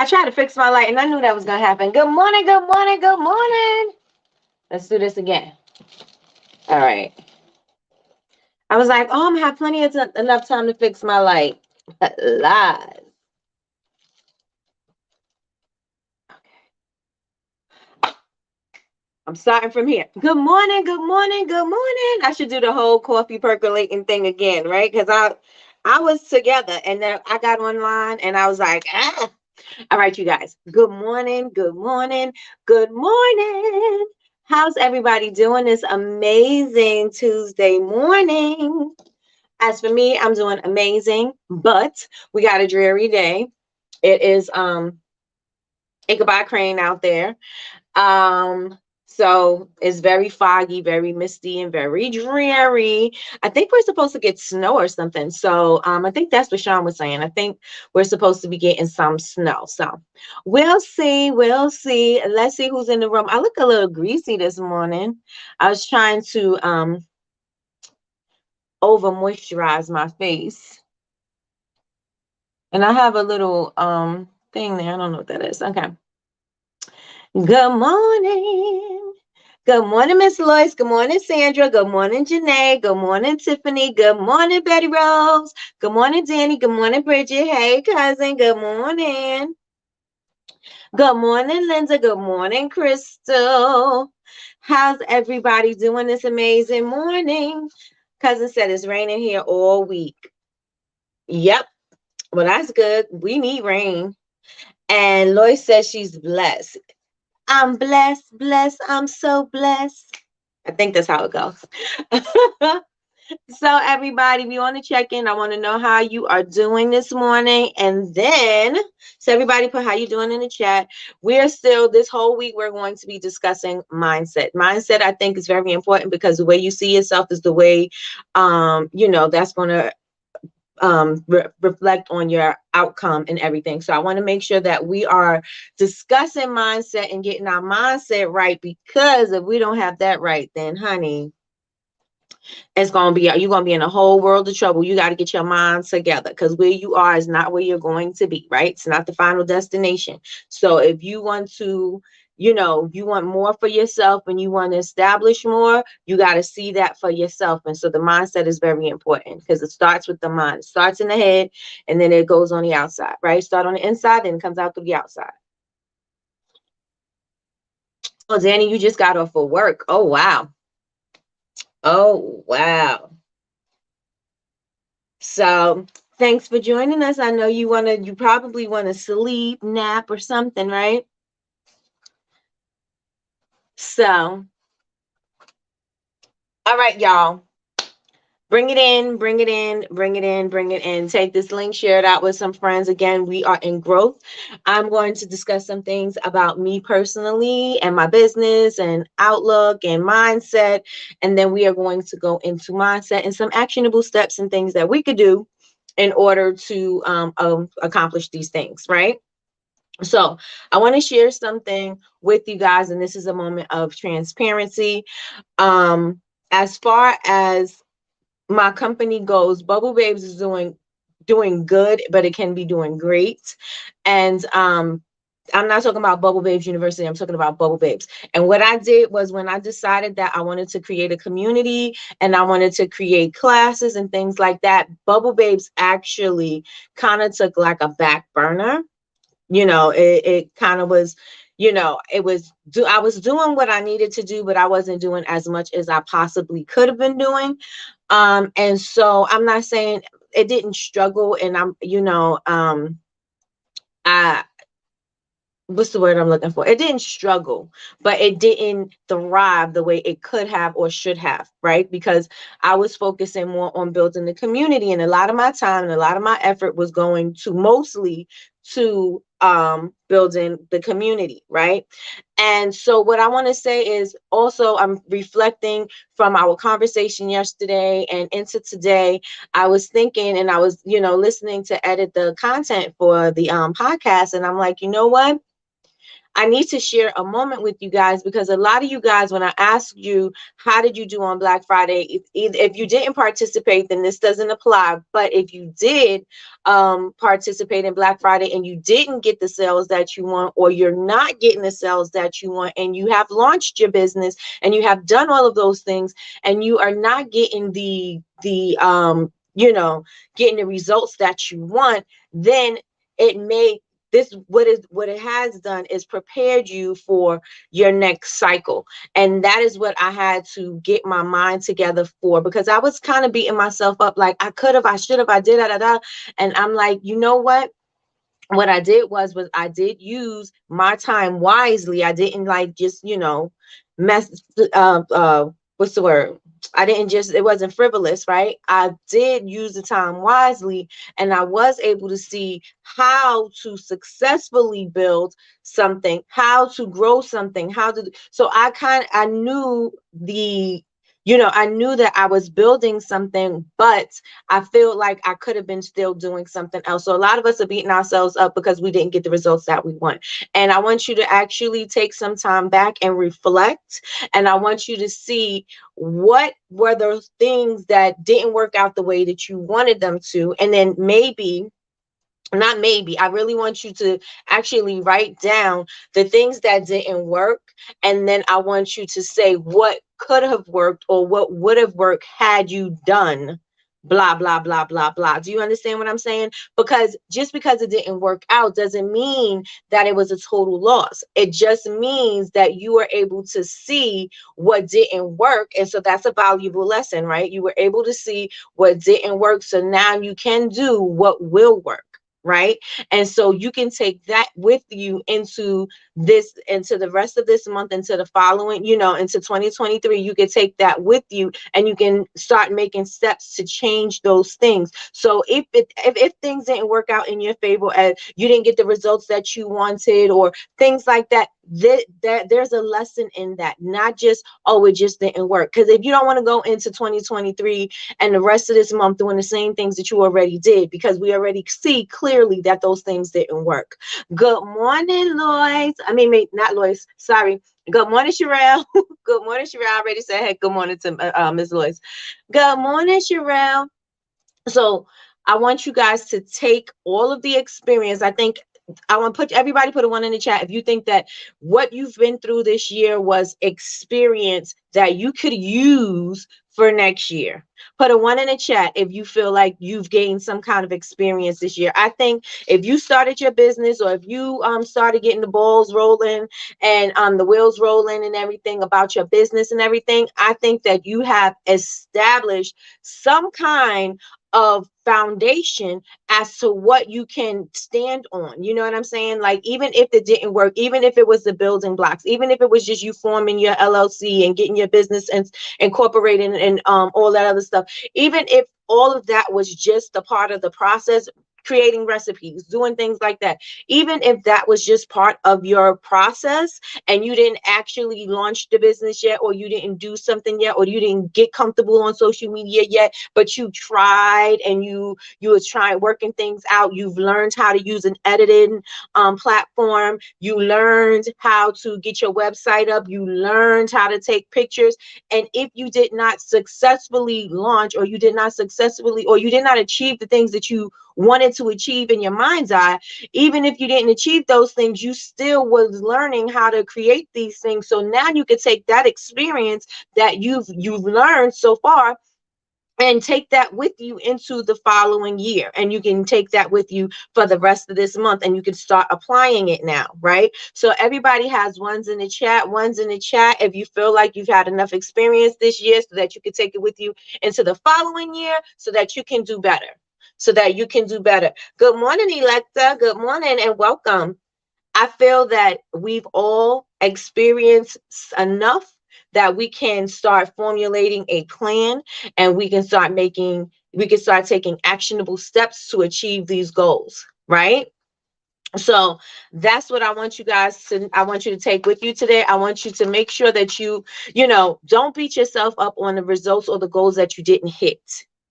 I tried to fix my light and I knew that was going to happen. Good morning, good morning, good morning. Let's do this again. All right. I was like, oh, I'm going to have plenty of enough time to fix my light. Lies. I'm starting from here. Good morning, good morning, good morning. I should do the whole coffee percolating thing again, right? Because I was together and then I got online and I was like, ah. All right, you guys. Good morning, good morning, good morning. How's everybody doing this amazing Tuesday morning? As for me, I'm doing amazing, but we got a dreary day. It is Ichabod Crane out there. So it's very foggy, very misty, and very dreary. I think we're supposed to get snow or something. So I think that's what Sean was saying. I think we're supposed to be getting some snow. So we'll see. We'll see. Let's see who's in the room. I look a little greasy this morning. I was trying to over moisturize my face. And I have a little thing there. I don't know what that is. Okay. Good morning. Good morning, Miss Lois. Good morning, Sandra. Good morning, Janae. Good morning, Tiffany. Good morning, Betty Rose. Good morning, Danny. Good morning, Bridget. Hey, cousin. Good morning. Good morning, Linda. Good morning, Crystal. How's everybody doing this amazing morning? Cousin said it's raining here all week. Yep. Well, that's good. We need rain. And Lois says she's blessed. I'm blessed, blessed. I'm so blessed. I think that's how it goes. So, everybody, we want to check in. I want to know how you are doing this morning. And then, so everybody put how you doing in the chat. We're still, this whole week, we're going to be discussing mindset. Mindset, I think, is very important because the way you see yourself is the way, that's going to reflect on your outcome and everything. So I want to make sure that we are discussing mindset and getting our mindset right, because if we don't have that right, then honey, you're going to be in a whole world of trouble. You got to get your mind together, because where you are is not where you're going to be, right? It's not the final destination. So if you want to, you want more for yourself and you want to establish more, you got to see that for yourself. And so the mindset is very important, because it starts with the mind. It starts in the head and then it goes on the outside, right? Start on the inside, then it comes out through the outside. Oh, Danny, you just got off of work. Oh, wow. Oh, wow. So thanks for joining us. I know you probably want to sleep, nap, or something, right? So, all right, y'all. Bring it in, bring it in, bring it in, bring it in. Take this link, share it out with some friends. Again, we are in growth. I'm going to discuss some things about me personally and my business and outlook and mindset. And then we are going to go into mindset and some actionable steps and things that we could do in order to accomplish these things, right? So I want to share something with you guys, and this is a moment of transparency. As far as my company goes, Bubble Babes is doing good, but it can be doing great. And I'm not talking about Bubble Babes University. I'm talking about Bubble Babes. And what I did was, when I decided that I wanted to create a community and I wanted to create classes and things like that, Bubble Babes actually kind of took like a back burner. It kind of was, I was doing what I needed to do, but I wasn't doing as much as I possibly could have been doing. And so I'm not saying it didn't struggle, and I what's the word I'm looking for? It didn't struggle, but it didn't thrive the way it could have or should have, right? Because I was focusing more on building the community, and a lot of my time and a lot of my effort was going to mostly to building the community, right? And so what I want to say is, also, I'm reflecting from our conversation yesterday and into today. I was thinking, and I was, listening to edit the content for the podcast, and I'm like, you know what? I need to share a moment with you guys, because a lot of you guys, when I asked you, how did you do on Black Friday? If you didn't participate, then this doesn't apply. But if you did participate in Black Friday and you didn't get the sales that you want, or you're not getting the sales that you want, and you have launched your business and you have done all of those things, and you are not getting getting the results that you want, then it may this what it has done is prepared you for your next cycle. And that is what I had to get my mind together for, because I was kind of beating myself up, like I could have, I should have, I did, and I'm like, you know what I did was I did use my time wisely. I didn't like just, mess what's the word? I didn't just, it wasn't frivolous, right? I did use the time wisely, and I was able to see how to successfully build something, how to grow something, so I knew I knew that I was building something, but I feel like I could have been still doing something else. So a lot of us are beating ourselves up because we didn't get the results that we want. And I want you to actually take some time back and reflect. And I want you to see what were those things that didn't work out the way that you wanted them to. And then I really want you to actually write down the things that didn't work. And then I want you to say what could have worked or what would have worked had you done blah, blah, blah, blah, blah. Do you understand what I'm saying? Because just because it didn't work out doesn't mean that it was a total loss. It just means that you were able to see what didn't work. And so that's a valuable lesson, right? You were able to see what didn't work. So now you can do what will work. Right. And so you can take that with you into the rest of this month, into the following, into 2023. You can take that with you, and you can start making steps to change those things. So if things didn't work out in your favor, and you didn't get the results that you wanted, or things like that, there's a lesson in that. Not just, oh, it just didn't work. Because if you don't want to go into 2023 and the rest of this month doing the same things that you already did, because we already see clearly that those things didn't work. Good morning, Lois. I mean, not Lois. Sorry. Good morning, Sherelle. Good morning, Sherelle. I already said, hey, good morning to Ms. Lois. Good morning, Sherelle. So I want you guys to take all of the experience. I think I want to put a one in the chat if you think that what you've been through this year was experience that you could use for next year. Put a one in the chat if you feel like you've gained some kind of experience this year. I think if you started your business, or if you started getting the balls rolling and the wheels rolling and everything about your business and everything, I think that you have established some kind of foundation as to what you can stand on. You know what I'm saying? Like, even if it didn't work, even if it was the building blocks, even if it was just you forming your LLC and getting your business and incorporating and all that other stuff, even if all of that was just a part of the process, creating recipes, doing things like that, even if that was just part of your process and you didn't actually launch the business yet, or you didn't do something yet, or you didn't get comfortable on social media yet, but you tried and you was trying working things out. You've learned how to use an editing platform. You learned how to get your website up. You learned how to take pictures. And if you did not successfully launch, or you did not achieve the things that you wanted to achieve in your mind's eye, even if you didn't achieve those things, you still was learning how to create these things. So now you can take that experience that you've learned so far and take that with you into the following year. And you can take that with you for the rest of this month, and you can start applying it now, right? So everybody has ones in the chat, if you feel like you've had enough experience this year so that you can take it with you into the following year, so that you can do better. Good morning, Electa. Good morning and welcome. I feel that we've all experienced enough that we can start formulating a plan, and we can start taking actionable steps to achieve these goals, right? So that's what I want you to take with you today. I want you to make sure that you don't beat yourself up on the results or the goals that you didn't hit.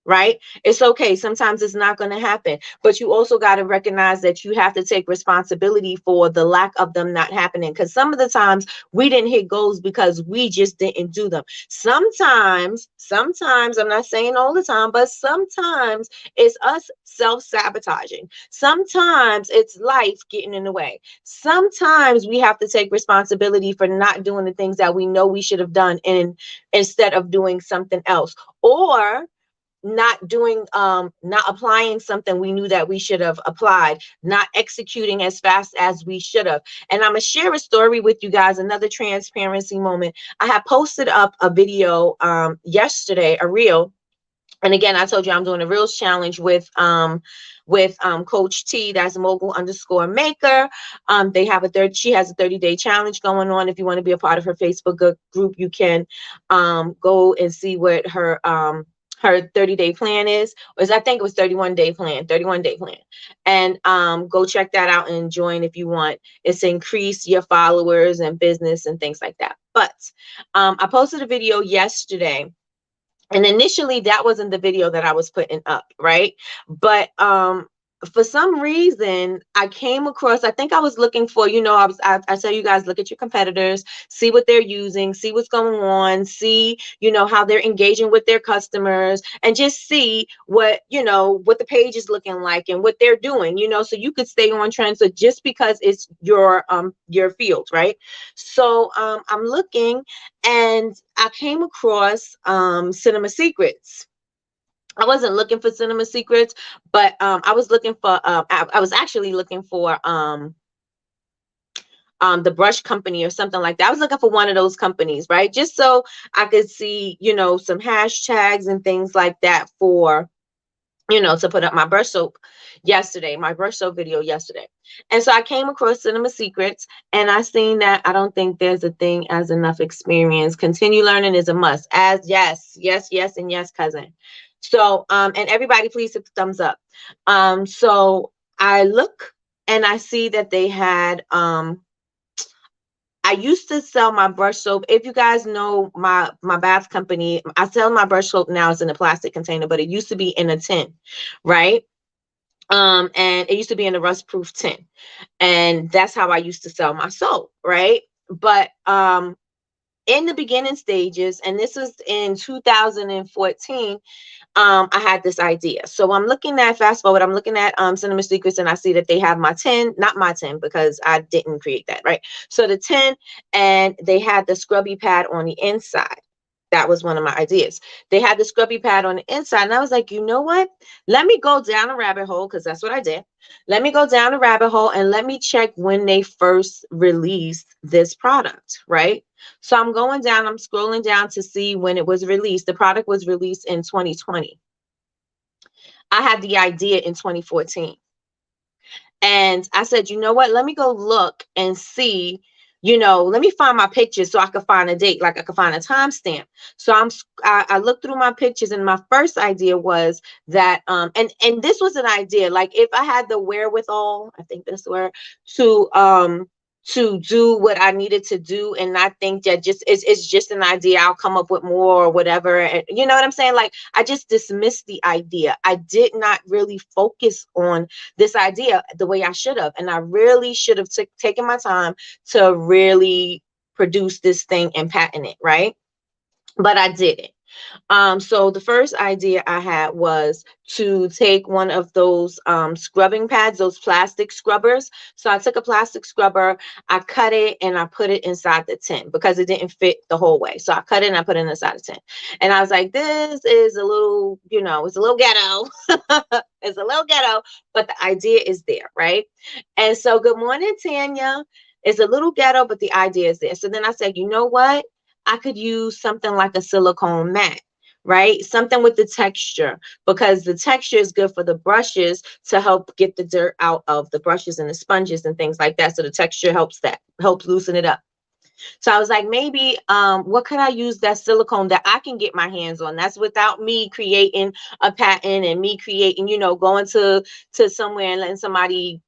right? It's okay. Sometimes it's not going to happen, but you also got to recognize that you have to take responsibility for the lack of them not happening. Because some of the times we didn't hit goals because we just didn't do them. Sometimes, I'm not saying all the time, but sometimes it's us self-sabotaging. Sometimes it's life getting in the way. Sometimes we have to take responsibility for not doing the things that we know we should have done, and instead of doing something else, or not applying something we knew that we should have applied, not executing as fast as we should have. And I'm gonna share a story with you guys, another transparency moment. I had posted up a video yesterday, a reel. And again, I told you I'm doing a reels challenge with Coach T, that's mogul underscore maker. They have she has a 30-day challenge going on. If you want to be a part of her Facebook group, you can go and see what her 30-day plan is. I think it was 31-day plan, 31-day plan. And go check that out and join if you want. It's to increase your followers and business and things like that. But I posted a video yesterday, and initially that wasn't the video that I was putting up, right? But for some reason I came across, I think I was looking for, I tell you guys, look at your competitors, see what they're using, see what's going on, see, how they're engaging with their customers, and just see what the page is looking like and what they're doing, so you could stay on trend. So just because it's your field, right? So I'm looking, and I came across Cinema Secrets. I wasn't looking for Cinema Secrets, but I was looking for I was actually looking for the brush company or something like that. I was looking for one of those companies, right? Just so I could see, some hashtags and things like that for, to put up my brush soap yesterday, my brush soap video yesterday. And so I came across Cinema Secrets, and I seen that I don't think there's a thing as enough experience. Continue learning is a must. As yes, yes, yes, and yes, cousin. So and everybody please hit the thumbs up. So I look and I see that they had I used to sell my brush soap. If you guys know my bath company, I sell my brush soap now. It's in a plastic container, but it used to be in a tin, right? And it used to be in a rust proof tin. And that's how I used to sell my soap, right? But in the beginning stages, and this was in 2014, I had this idea. So I'm looking at, fast forward, I'm looking at Cinema Secrets, and I see that they have my 10, not my 10, because I didn't create that, right? So the 10, and they had the scrubby pad on the inside. That was one of my ideas. They had the scrubby pad on the inside, and I was like, you know what? Let me go down a rabbit hole, because that's what I did. Let me go down a rabbit hole and let me check when they first released this product, right? So I'm going down, I'm scrolling down to see when it was released. The product was released in 2020. I had the idea in 2014. And I said, you know what? Let me go look and see, let me find my pictures so I could find a date, like I could find a timestamp. So I looked through my pictures, and my first idea was that, and this was an idea, like if I had the wherewithal, I think that's the word, to do what I needed to do, and not think that it's just an idea, I'll come up with more or whatever. And you know what I'm saying? Like I just dismissed the idea. I did not really focus on this idea the way I should have. And I really should have taken my time to really produce this thing and patent it, right? But I didn't. So the first idea I had was to take one of those scrubbing pads, those plastic scrubbers. So I took a plastic scrubber, I cut it, and I put it inside the tin because it didn't fit the whole way. So I cut it and I put it inside the tin. And I was like, this is a little, it's a little ghetto. It's a little ghetto, but the idea is there, right? And so good morning, Tanya. It's a little ghetto, but the idea is there. So then I said, you know what? I could use something like a silicone mat, right? Something with the texture, because the texture is good for the brushes to help get the dirt out of the brushes and the sponges and things like that. So the texture helps loosen it up. So I was like, maybe what could I use that silicone that I can get my hands on? That's without me creating a patent and me creating, going to somewhere and letting somebody,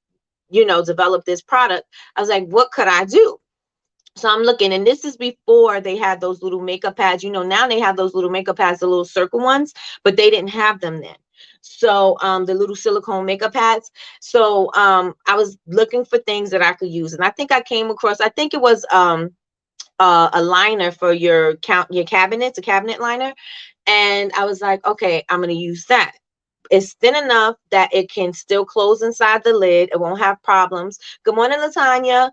develop this product. I was like, what could I do? So I'm looking, and this is before they had those little makeup pads. Now they have those little makeup pads, the little circle ones, but they didn't have them then. So the little silicone makeup pads. So I was looking for things that I could use, and I think I came across. I think it was a liner for your cabinets, a cabinet liner, and I was like, okay, I'm gonna use that. It's thin enough that it can still close inside the lid. It won't have problems. Good morning, Latanya.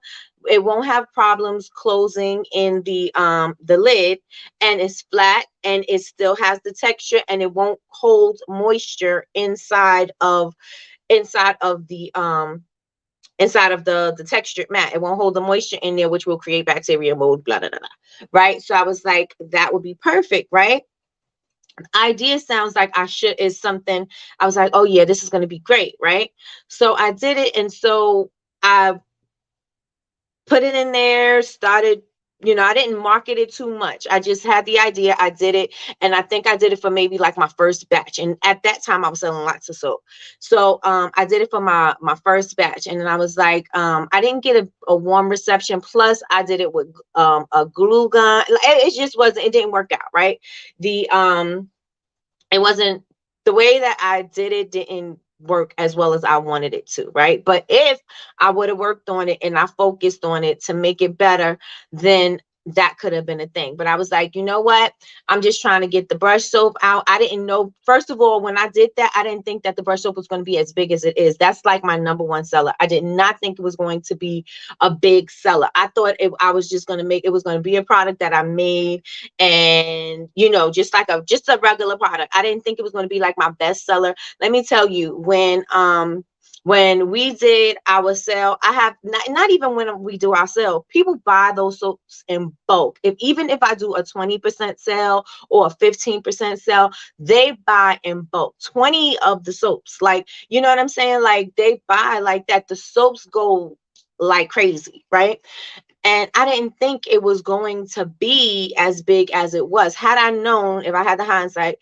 It won't have problems closing in the lid, and it's flat and it still has the texture, and it won't hold moisture inside of the textured mat. It won't hold the moisture in there, which will create bacteria, mold, blah blah blah, blah. Right. So I was like, that would be perfect, right? Idea sounds like I should is something. I was like, oh yeah, this is going to be great, right? So I did it, and so I put it in there, started. I didn't market it too much. I just had the idea. I did it. And I think I did it for maybe like my first batch. And at that time I was selling lots of soap. So I did it for my first batch. And then I was like, I didn't get a warm reception. Plus I did it with a glue gun. It just wasn't, it didn't work out, right? The it wasn't the way that I did it didn't work as well as I wanted it to, right? But if I would have worked on it and I focused on it to make it better, then that could have been a thing. But I was like, you know what? I'm just trying to get the brush soap out. I didn't know, first of all, when I did that, I didn't think that the brush soap was going to be as big as it is. That's like my number one seller. I did not think it was going to be a big seller. I thought I was just going to it was going to be a product that I made, and just a regular product. I didn't think it was going to be like my best seller. Let me tell you, when we did our sale, I have not even when we do our sale, people buy those soaps in bulk. Even if I do a 20% sale or a 15% sale, they buy in bulk 20 of the soaps. Like, you know what I'm saying? Like, they buy like that. The soaps go like crazy, right? And I didn't think it was going to be as big as it was. Had I known, if I had the hindsight,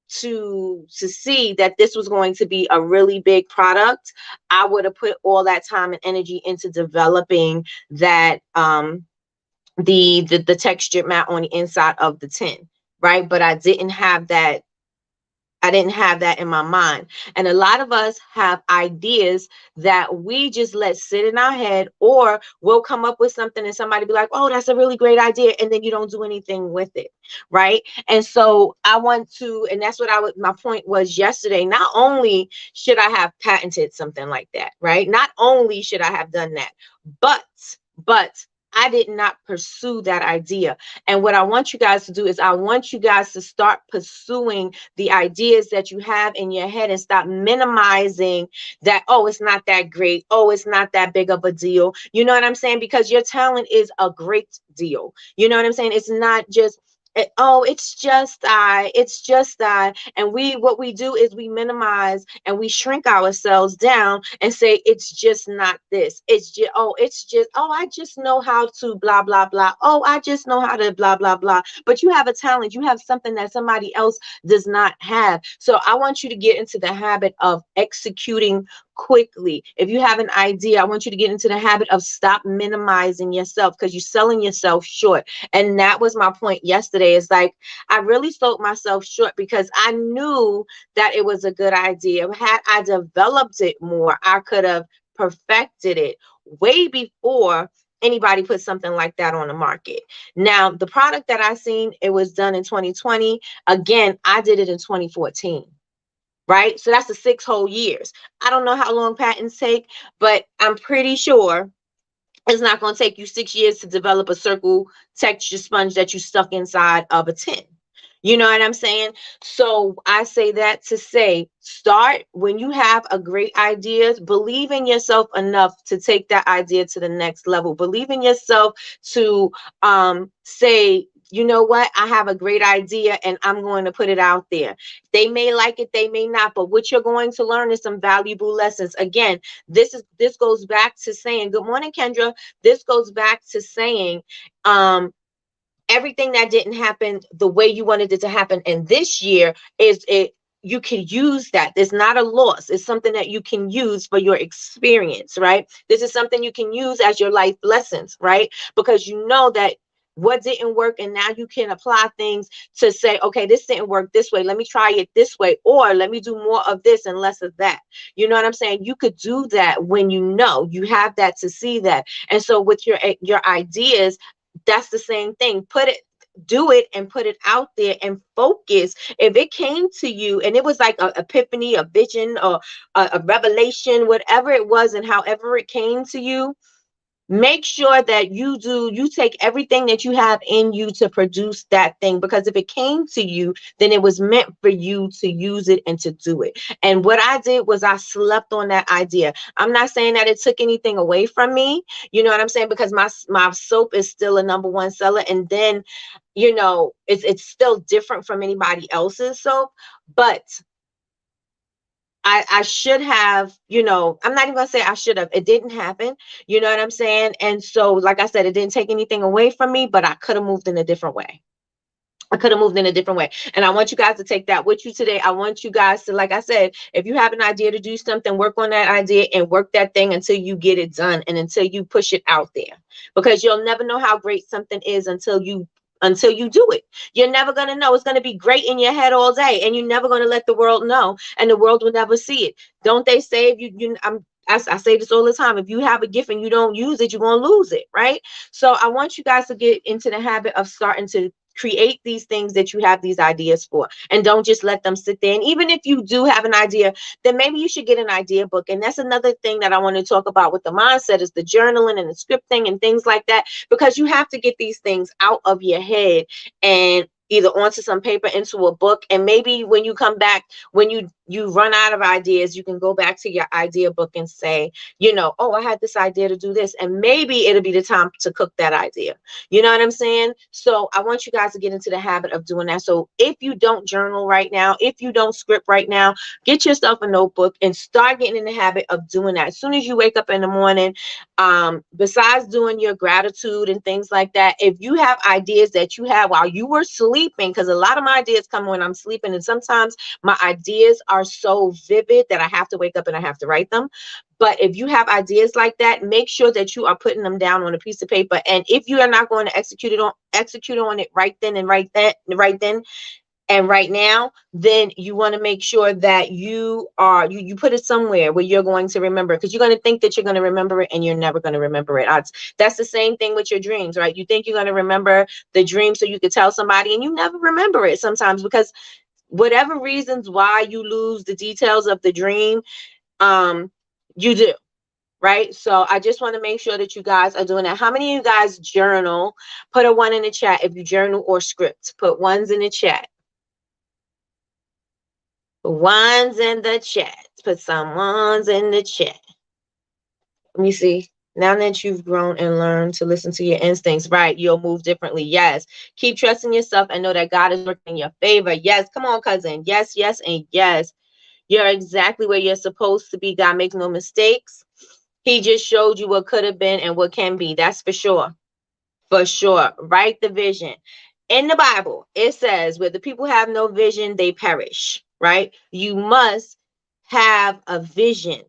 to see that this was going to be a really big product, I would have put all that time and energy into developing that the textured mat on the inside of the tin, right? But I didn't have that in my mind. And a lot of us have ideas that we just let sit in our head, or we'll come up with something and somebody be like, oh, that's a really great idea. And then you don't do anything with it. Right. And so I want to, and that's what my point was yesterday. Not only should I have patented something like that, right? Not only should I have done that, but, but I did not pursue that idea. And what I want you guys to do is I want you guys to start pursuing the ideas that you have in your head and stop minimizing that. Oh, it's not that great. Oh, it's not that big of a deal. You know what I'm saying? Because your talent is a great deal. You know what I'm saying? It's not just, oh, it's just I. And what we do is we minimize and we shrink ourselves down and say, it's just not this. Oh, I just know how to blah, blah, blah. Oh, I just know how to blah, blah, blah. But you have a talent. You have something that somebody else does not have. So I want you to get into the habit of executing quickly. If you have an idea, I want you to get into the habit of stop minimizing yourself, because you're selling yourself short. And that was my point yesterday. It's like, I really sold myself short because I knew that it was a good idea. Had I developed it more, I could have perfected it way before anybody put something like that on the market. Now, the product that I seen, it was done in 2020. Again, I did it in 2014. Right? So that's the 6 whole years. I don't know how long patents take, but I'm pretty sure it's not going to take you 6 years to develop a circle texture sponge that you stuck inside of a tin. You know what I'm saying? So I say that to say, start when you have a great idea. Believe in yourself enough to take that idea to the next level. Believe in yourself to say, you know what? I have a great idea and I'm going to put it out there. They may like it, they may not, but what you're going to learn is some valuable lessons. Again, this goes back to saying, good morning, Kendra. This goes back to saying, everything that didn't happen the way you wanted it to happen in this year is it you can use that. It's not a loss. It's something that you can use for your experience, right? This is something you can use as your life lessons, right? Because you know that what didn't work, and now you can apply things to say, okay, this didn't work this way, let me try it this way, or let me do more of this and less of that. You know what I'm saying? You could do that when you know you have that to see that. And so with your ideas, that's the same thing. Do it and put it out there and focus. If it came to you and it was like a epiphany, a vision, or a revelation, whatever it was, and however it came to you, make sure that you take everything that you have in you to produce that thing, because if it came to you, then it was meant for you to use it and to do it. And what I did was I slept on that idea. I'm not saying that it took anything away from me, you know what I'm saying, because my soap is still a #1 seller, and then it's still different from anybody else's soap. But I should have, I'm not even gonna say I should have. It didn't happen. You know what I'm saying? And so, like I said, it didn't take anything away from me, but I could have moved in a different way. I could have moved in a different way. And I want you guys to take that with you today. I want you guys to, like I said, if you have an idea to do something, work on that idea and work that thing until you get it done and until you push it out there. Because you'll never know how great something is until you do it. You're never going to know. It's going to be great in your head all day, and you're never going to let the world know, and the world will never see it. Don't they say, if I say this all the time, if you have a gift and you don't use it, you're going to lose it, right? So I want you guys to get into the habit of starting to create these things that you have these ideas for, and don't just let them sit there. And even if you do have an idea, then maybe you should get an idea book. And that's another thing that I want to talk about with the mindset, is the journaling and the scripting and things like that, because you have to get these things out of your head and either onto some paper, into a book. And maybe when you come back, when you run out of ideas, you can go back to your idea book and say, oh, I had this idea to do this, and maybe it'll be the time to cook that idea. You know what I'm saying? So I want you guys to get into the habit of doing that. So if you don't journal right now, if you don't script right now, get yourself a notebook and start getting in the habit of doing that. As soon as you wake up in the morning, besides doing your gratitude and things like that, if you have ideas that you had while you were sleeping, because a lot of my ideas come when I'm sleeping, and sometimes my ideas are so vivid that I have to wake up and I have to write them. But if you have ideas like that, make sure that you are putting them down on a piece of paper. And if you are not going to execute on it right then and right then and right now, then you want to make sure that you put it somewhere where you're going to remember, because you're going to think that you're going to remember it, and you're never going to remember it. That's the same thing with your dreams, right? You think you're going to remember the dream so you could tell somebody, and you never remember it sometimes, because whatever reasons why you lose the details of the dream, you do. Right. So I just want to make sure that you guys are doing that. How many of you guys journal? Put a 1 in the chat if you journal or script. Put ones in the chat. Ones in the chat. Put some ones in the chat. Let me see. Now that you've grown and learned to listen to your instincts, right, you'll move differently. Yes. Keep trusting yourself and know that God is working in your favor. Yes. Come on, cousin. Yes, yes, and yes. You're exactly where you're supposed to be. God makes no mistakes. He just showed you what could have been and what can be. That's for sure. For sure. Write the vision. In the Bible, it says, where the people have no vision, they perish. Right? You must have a vision,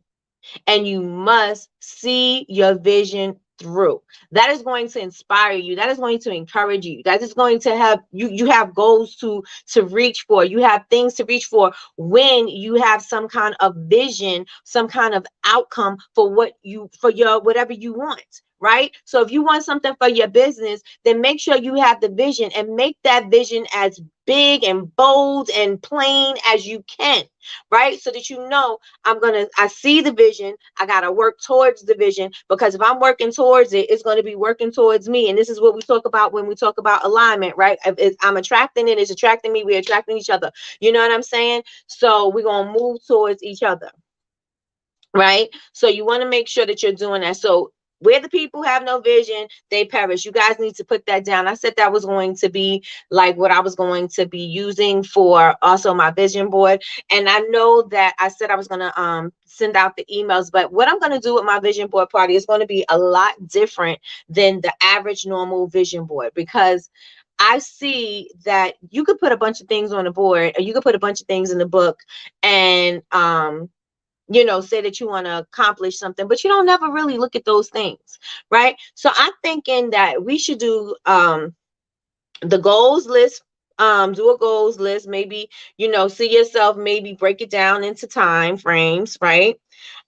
and you must see your vision through. That is going to inspire you. That is going to encourage you. That is going to have you have goals to reach for. You have things to reach for when you have some kind of vision, some kind of outcome for your whatever you want. Right? So if you want something for your business, then make sure you have the vision, and make that vision as big and bold and plain as you can. Right? So that I see the vision. I got to work towards the vision, because if I'm working towards it, it's going to be working towards me. And this is what we talk about when we talk about alignment, right? If I'm attracting it, it's attracting me. We're attracting each other. You know what I'm saying? So we're going to move towards each other. Right? So you want to make sure that you're doing that. So where the people have no vision, they perish. You guys need to put that down. I said that was going to be like what I was going to be using for also my vision board. And I know that I said I was going to send out the emails, but what I'm going to do with my vision board party is going to be a lot different than the average normal vision board, because I see that you could put a bunch of things on the board, or you could put a bunch of things in the book, and say that you want to accomplish something, but you don't never really look at those things, right? So I'm thinking that we should do the goals list. Do a goals list, maybe, see yourself, maybe break it down into time frames, right?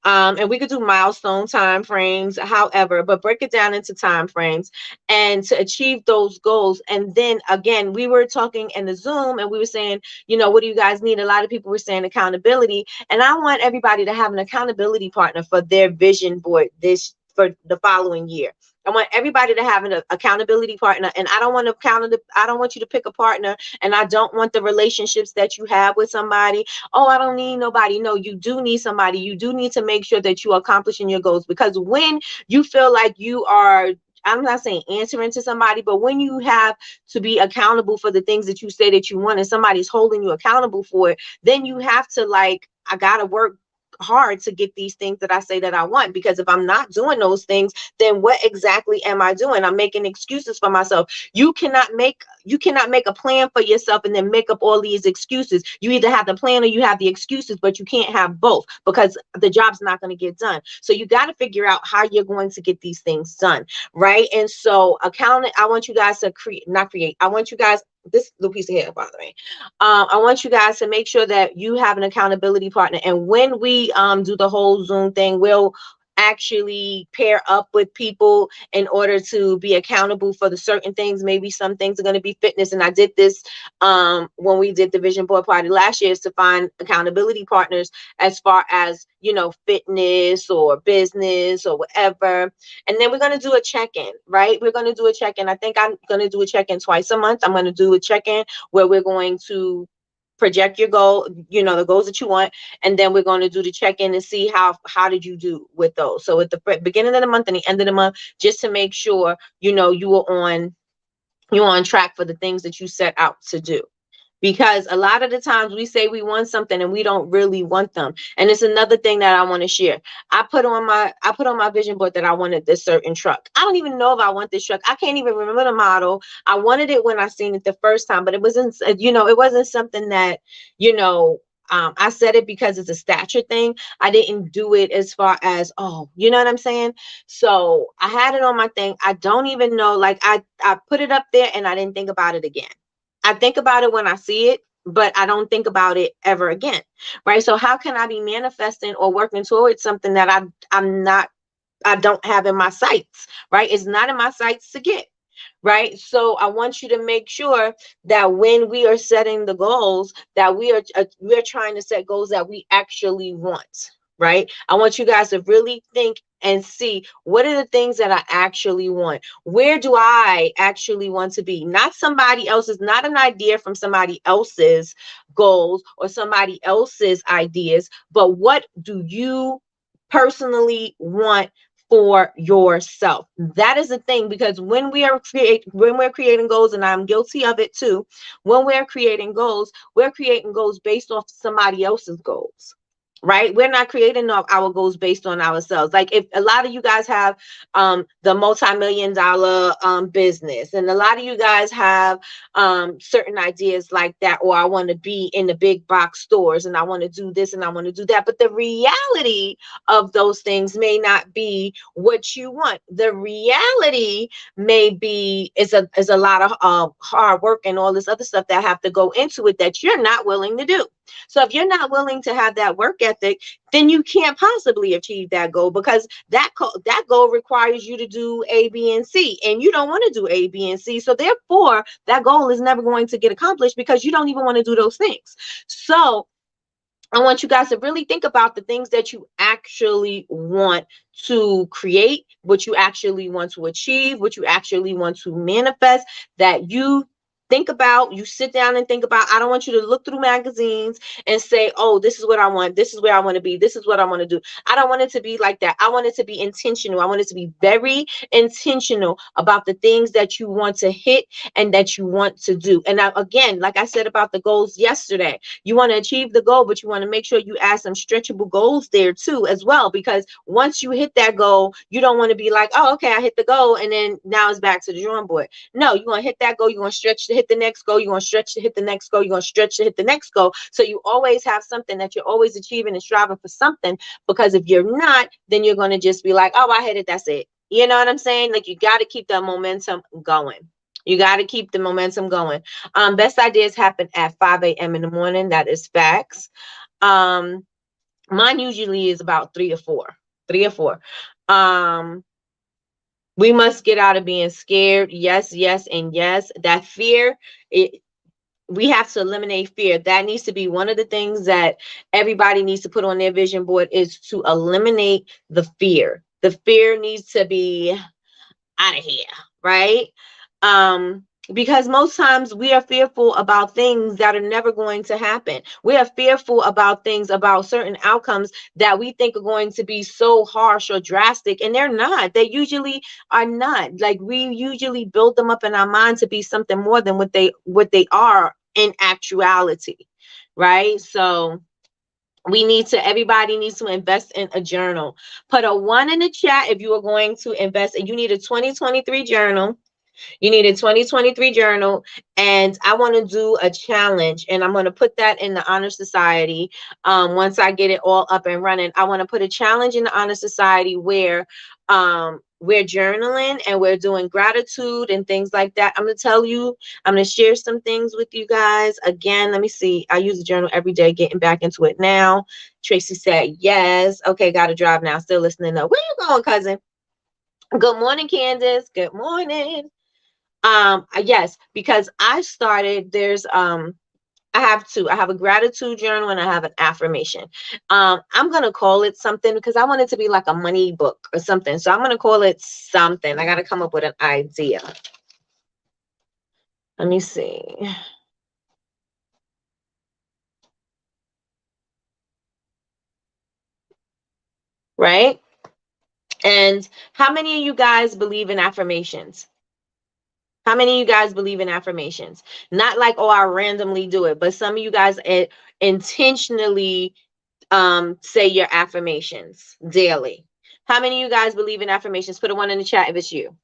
And we could do milestone time frames, however, but break it down into time frames and to achieve those goals. And then again, we were talking in the Zoom and we were saying, what do you guys need? A lot of people were saying accountability. And I want everybody to have an accountability partner for their vision board for the following year. I want everybody to have an accountability partner, and I don't want you to pick a partner, and I don't want the relationships that you have with somebody. Oh, I don't need nobody. No, you do need somebody. You do need to make sure that you are accomplishing your goals, because when you feel like you are, I'm not saying answering to somebody, but when you have to be accountable for the things that you say that you want, and somebody's holding you accountable for it, then you have to, like, I gotta work hard to get these things that I say that I want, because if I'm not doing those things, then what exactly am I doing? I'm making excuses for myself. You cannot make a plan for yourself and then make up all these excuses. You either have the plan or you have the excuses, but you can't have both, because the job's not going to get done. So you got to figure out how you're going to get these things done, right? And so I want you guys to not create. I want you guys, this little piece of hair bother me. I want you guys to make sure that you have an accountability partner. And when we do the whole Zoom thing, we'll actually pair up with people in order to be accountable for the certain things. Maybe some things are going to be fitness. And I did this when we did the vision board party last year, is to find accountability partners as far as, fitness or business or whatever. And then we're going to do a check-in, right? We're going to do a check-in. I think I'm going to do a check-in twice a month. I'm going to do a check-in where we're going to project your goal, the goals that you want, and then we're going to do the check-in and see how did you do with those. So at the beginning of the month and the end of the month, just to make sure you're on track for the things that you set out to do. Because a lot of the times we say we want something and we don't really want them. And it's another thing that I want to share. I put on my vision board that I wanted this certain truck. I don't even know if I want this truck. I can't even remember the model. I wanted it when I seen it the first time, but it wasn't something that, I said it because it's a stature thing. I didn't do it as far as, oh, you know what I'm saying? So I had it on my thing. I don't even know, like I put it up there and I didn't think about it again. I think about it when I see it, but I don't think about it ever again, right? So how can I be manifesting or working towards something that I don't have in my sights, right? It's not in my sights to get, right? So I want you to make sure that when we are setting the goals, that we're trying to set goals that we actually want, right? I want you guys to really think and see, what are the things that I actually want? Where do I actually want to be? Not somebody else's, not an idea from somebody else's goals or somebody else's ideas, but what do you personally want for yourself? That is the thing, because when we're creating goals, and I'm guilty of it too, when we're creating goals based off somebody else's goals. Right? We're not creating our goals based on ourselves. Like, if a lot of you guys have the multi-million dollar business, and a lot of you guys have certain ideas like that, or I want to be in the big box stores and I want to do this and I want to do that, but the reality of those things may not be what you want. The reality may be is a lot of hard work and all this other stuff that have to go into it that you're not willing to do. So if you're not willing to have that work ethic, then you can't possibly achieve that goal, because that goal requires you to do A, B, and C, and you don't want to do A, B, and C. So therefore, that goal is never going to get accomplished because you don't even want to do those things. So I want you guys to really think about the things that you actually want to create, what you actually want to achieve, what you actually want to manifest, that you think about, you sit down and think about, I don't want you to look through magazines and say, oh, this is what I want, this is where I want to be, this is what I want to do. I don't want it to be like that. I want it to be intentional. I want it to be very intentional about the things that you want to hit and that you want to do. And now, again, like I said about the goals yesterday, you want to achieve the goal, but you want to make sure you add some stretchable goals there too as well, because once you hit that goal, you don't want to be like, oh, okay, I hit the goal and then now it's back to the drawing board. No, you're going to hit that goal. You're going to stretch to hit the next goal. You're going to stretch to hit the next goal. You're going to stretch to hit the next goal. So you always have something that you're always achieving and striving for something. Because if you're not, then you're going to just be like, oh, I hit it. That's it. You know what I'm saying? Like, you got to keep that momentum going. You got to keep the momentum going. Best ideas happen at 5 a.m. in the morning. That is facts. Mine usually is about 3 or 4. 3 or 4. We must get out of being scared. Yes, yes, and yes. That fear, we have to eliminate fear. That needs to be one of the things that everybody needs to put on their vision board, is to eliminate the fear. The fear needs to be out of here, right? Um, because most times we are fearful about things that are never going to happen. We are fearful about things, about certain outcomes that we think are going to be so harsh or drastic, and they're not. They usually are not. Like, we usually build them up in our mind to be something more than what they are in actuality, right? So everybody needs to invest in a journal. Put a 1 in the chat if you are going to invest, and you need a 2023 journal. You need a 2023 journal, and I want to do a challenge, and I'm going to put that in the Honor Society. Once I get it all up and running, I want to put a challenge in the Honor Society where we're journaling and we're doing gratitude and things like that. I'm going to tell you, I'm going to share some things with you guys. Again, let me see. I use a journal every day, getting back into it now. Tracy said yes. Okay, got to drive now. Still listening though. Where you going, cousin? Good morning, Candace. Good morning. Yes, because I started, I have two. I have a gratitude journal and I have an affirmation. I'm gonna call it something because I want it to be like a money book or something. So I'm gonna call it something. I gotta come up with an idea. Let me see. Right? And how many of you guys believe in affirmations? How many of you guys believe in affirmations? Not like, oh, I randomly do it, but some of you guys intentionally say your affirmations daily. How many of you guys believe in affirmations? Put a 1 in the chat if it's you.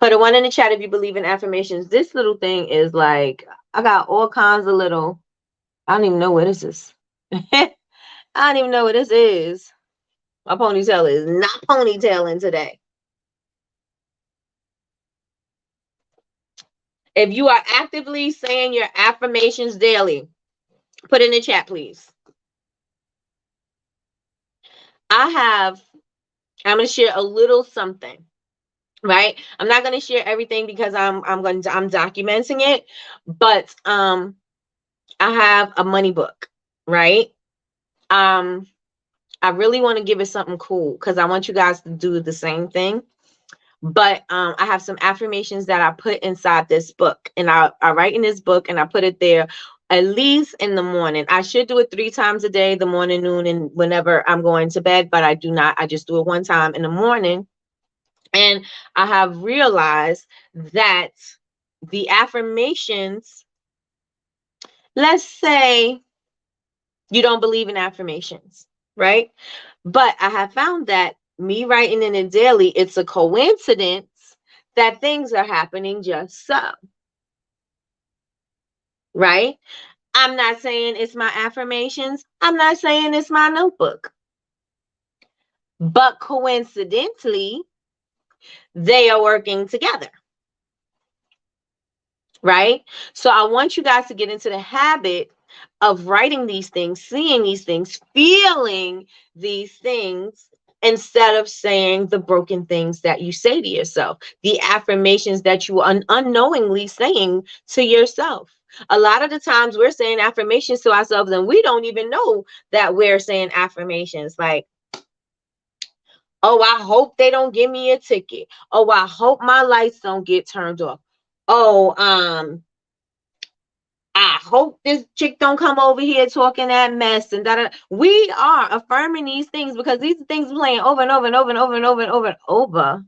Put a 1 in the chat if you believe in affirmations. This little thing is like, I got all kinds of little, I don't even know what this is. I don't even know what this is. My ponytail is not ponytailing today. If you are actively saying your affirmations daily, put in the chat, please. I'm going to share a little something, right? I'm not going to share everything because I'm documenting it, but I have a money book, right? I really want to give it something cool because I want you guys to do the same thing. But I have some affirmations that I put inside this book, and I write in this book and I put it there at least in the morning. I should do it 3 times a day, the morning, noon, and whenever I'm going to bed, but I do not. I just do it 1 time in the morning. And I have realized that the affirmations, let's say you don't believe in affirmations, right? But I have found that me writing in it daily, it's a coincidence that things are happening just so, right? I'm not saying it's my affirmations. I'm not saying it's my notebook. But coincidentally, they are working together, right? So I want you guys to get into the habit of writing these things, seeing these things, feeling these things, instead of saying the broken things that you say to yourself, the affirmations that you are unknowingly saying to yourself. A lot of the times we're saying affirmations to ourselves and we don't even know that we're saying affirmations like, oh, I hope they don't give me a ticket. Oh, I hope my lights don't get turned off. Oh, I hope this chick don't come over here talking that mess and that. We are affirming these things because these things playing over and over and over and over and over and over and over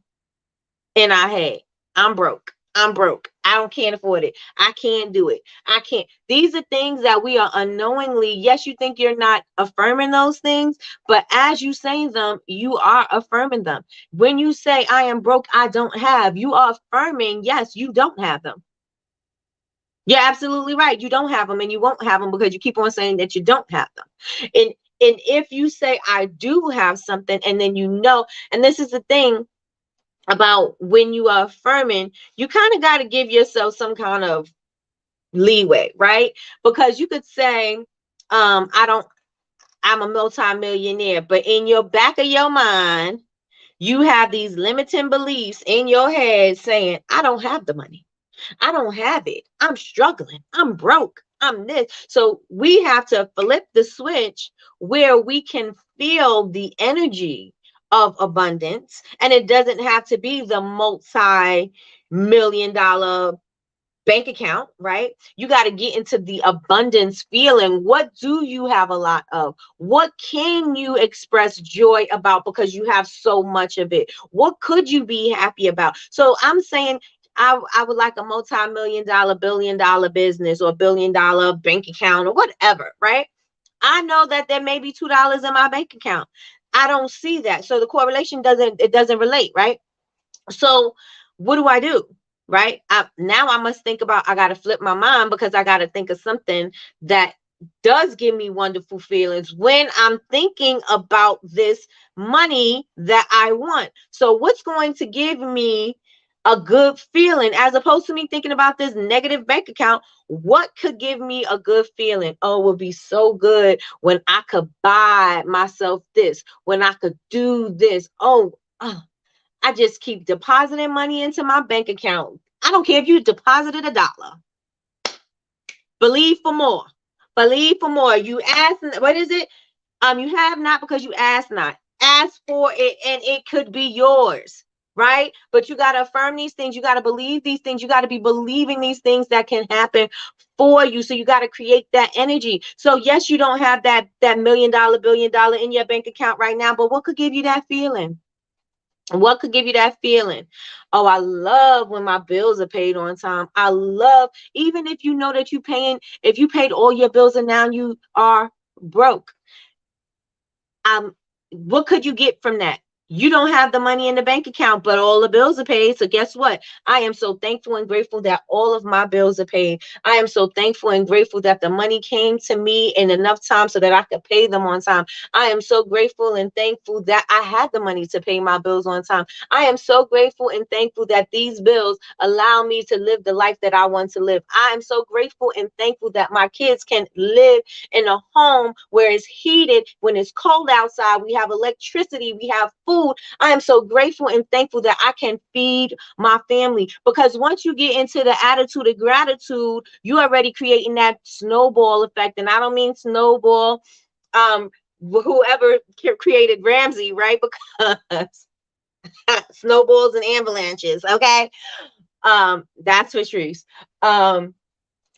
in our head. I'm broke. I'm broke. I don't can't afford it. I can't do it. I can't. These are things that we are unknowingly. Yes, you think you're not affirming those things, but as you say them, you are affirming them. When you say I am broke, I don't have, you are affirming, yes, you don't have them. You're absolutely right. You don't have them and you won't have them because you keep on saying that you don't have them. And and if you say I do have something and then and this is the thing about when you are affirming, you kind of got to give yourself some kind of leeway, right? Because you could say, I don't, I'm a multimillionaire, but in your back of your mind, you have these limiting beliefs in your head saying, I don't have the money. I don't have it. I'm struggling. I'm broke. I'm this. So we have to flip the switch where we can feel the energy of abundance. And it doesn't have to be the multi-million-dollar bank account, right? You got to get into the abundance feeling. What do you have a lot of? What can you express joy about because you have so much of it? What could you be happy about? So I'm saying I would like a multi-million-dollar, billion-dollar business or billion-dollar bank account or whatever, right? I know that there may be $2 in my bank account. I don't see that. So the correlation doesn't relate, right? So what do I do? Right. Now I must think about, I got to flip my mind because I got to think of something that does give me wonderful feelings when I'm thinking about this money that I want. So what's going to give me a good feeling as opposed to me thinking about this negative bank account? What could give me a good feeling? Oh, it would be so good when I could buy myself this, when I could do this. Oh, I just keep depositing money into my bank account. I don't care if you deposited $1. Believe for more. Believe for more. You ask, what is it? You have not because you ask not. Ask for it and it could be yours, right? But you got to affirm these things. You got to believe these things. You got to be believing these things that can happen for you. So you got to create that energy. So yes, you don't have that $1 million, $1 billion in your bank account right now, but what could give you that feeling? What could give you that feeling? Oh, I love when my bills are paid on time. I love, even if you know that if you paid all your bills and now you are broke. What could you get from that? You don't have the money in the bank account, but all the bills are paid. So guess what? I am so thankful and grateful that all of my bills are paid. I am so thankful and grateful that the money came to me in enough time so that I could pay them on time. I am so grateful and thankful that I had the money to pay my bills on time. I am so grateful and thankful that these bills allow me to live the life that I want to live. I am so grateful and thankful that my kids can live in a home where it's heated when it's cold outside. We have electricity, we have food. I am so grateful and thankful that I can feed my family, because once you get into the attitude of gratitude, you already creating that snowball effect. And I don't mean snowball, whoever created Ramsey, right? Because snowballs and avalanches, okay? That's for truth.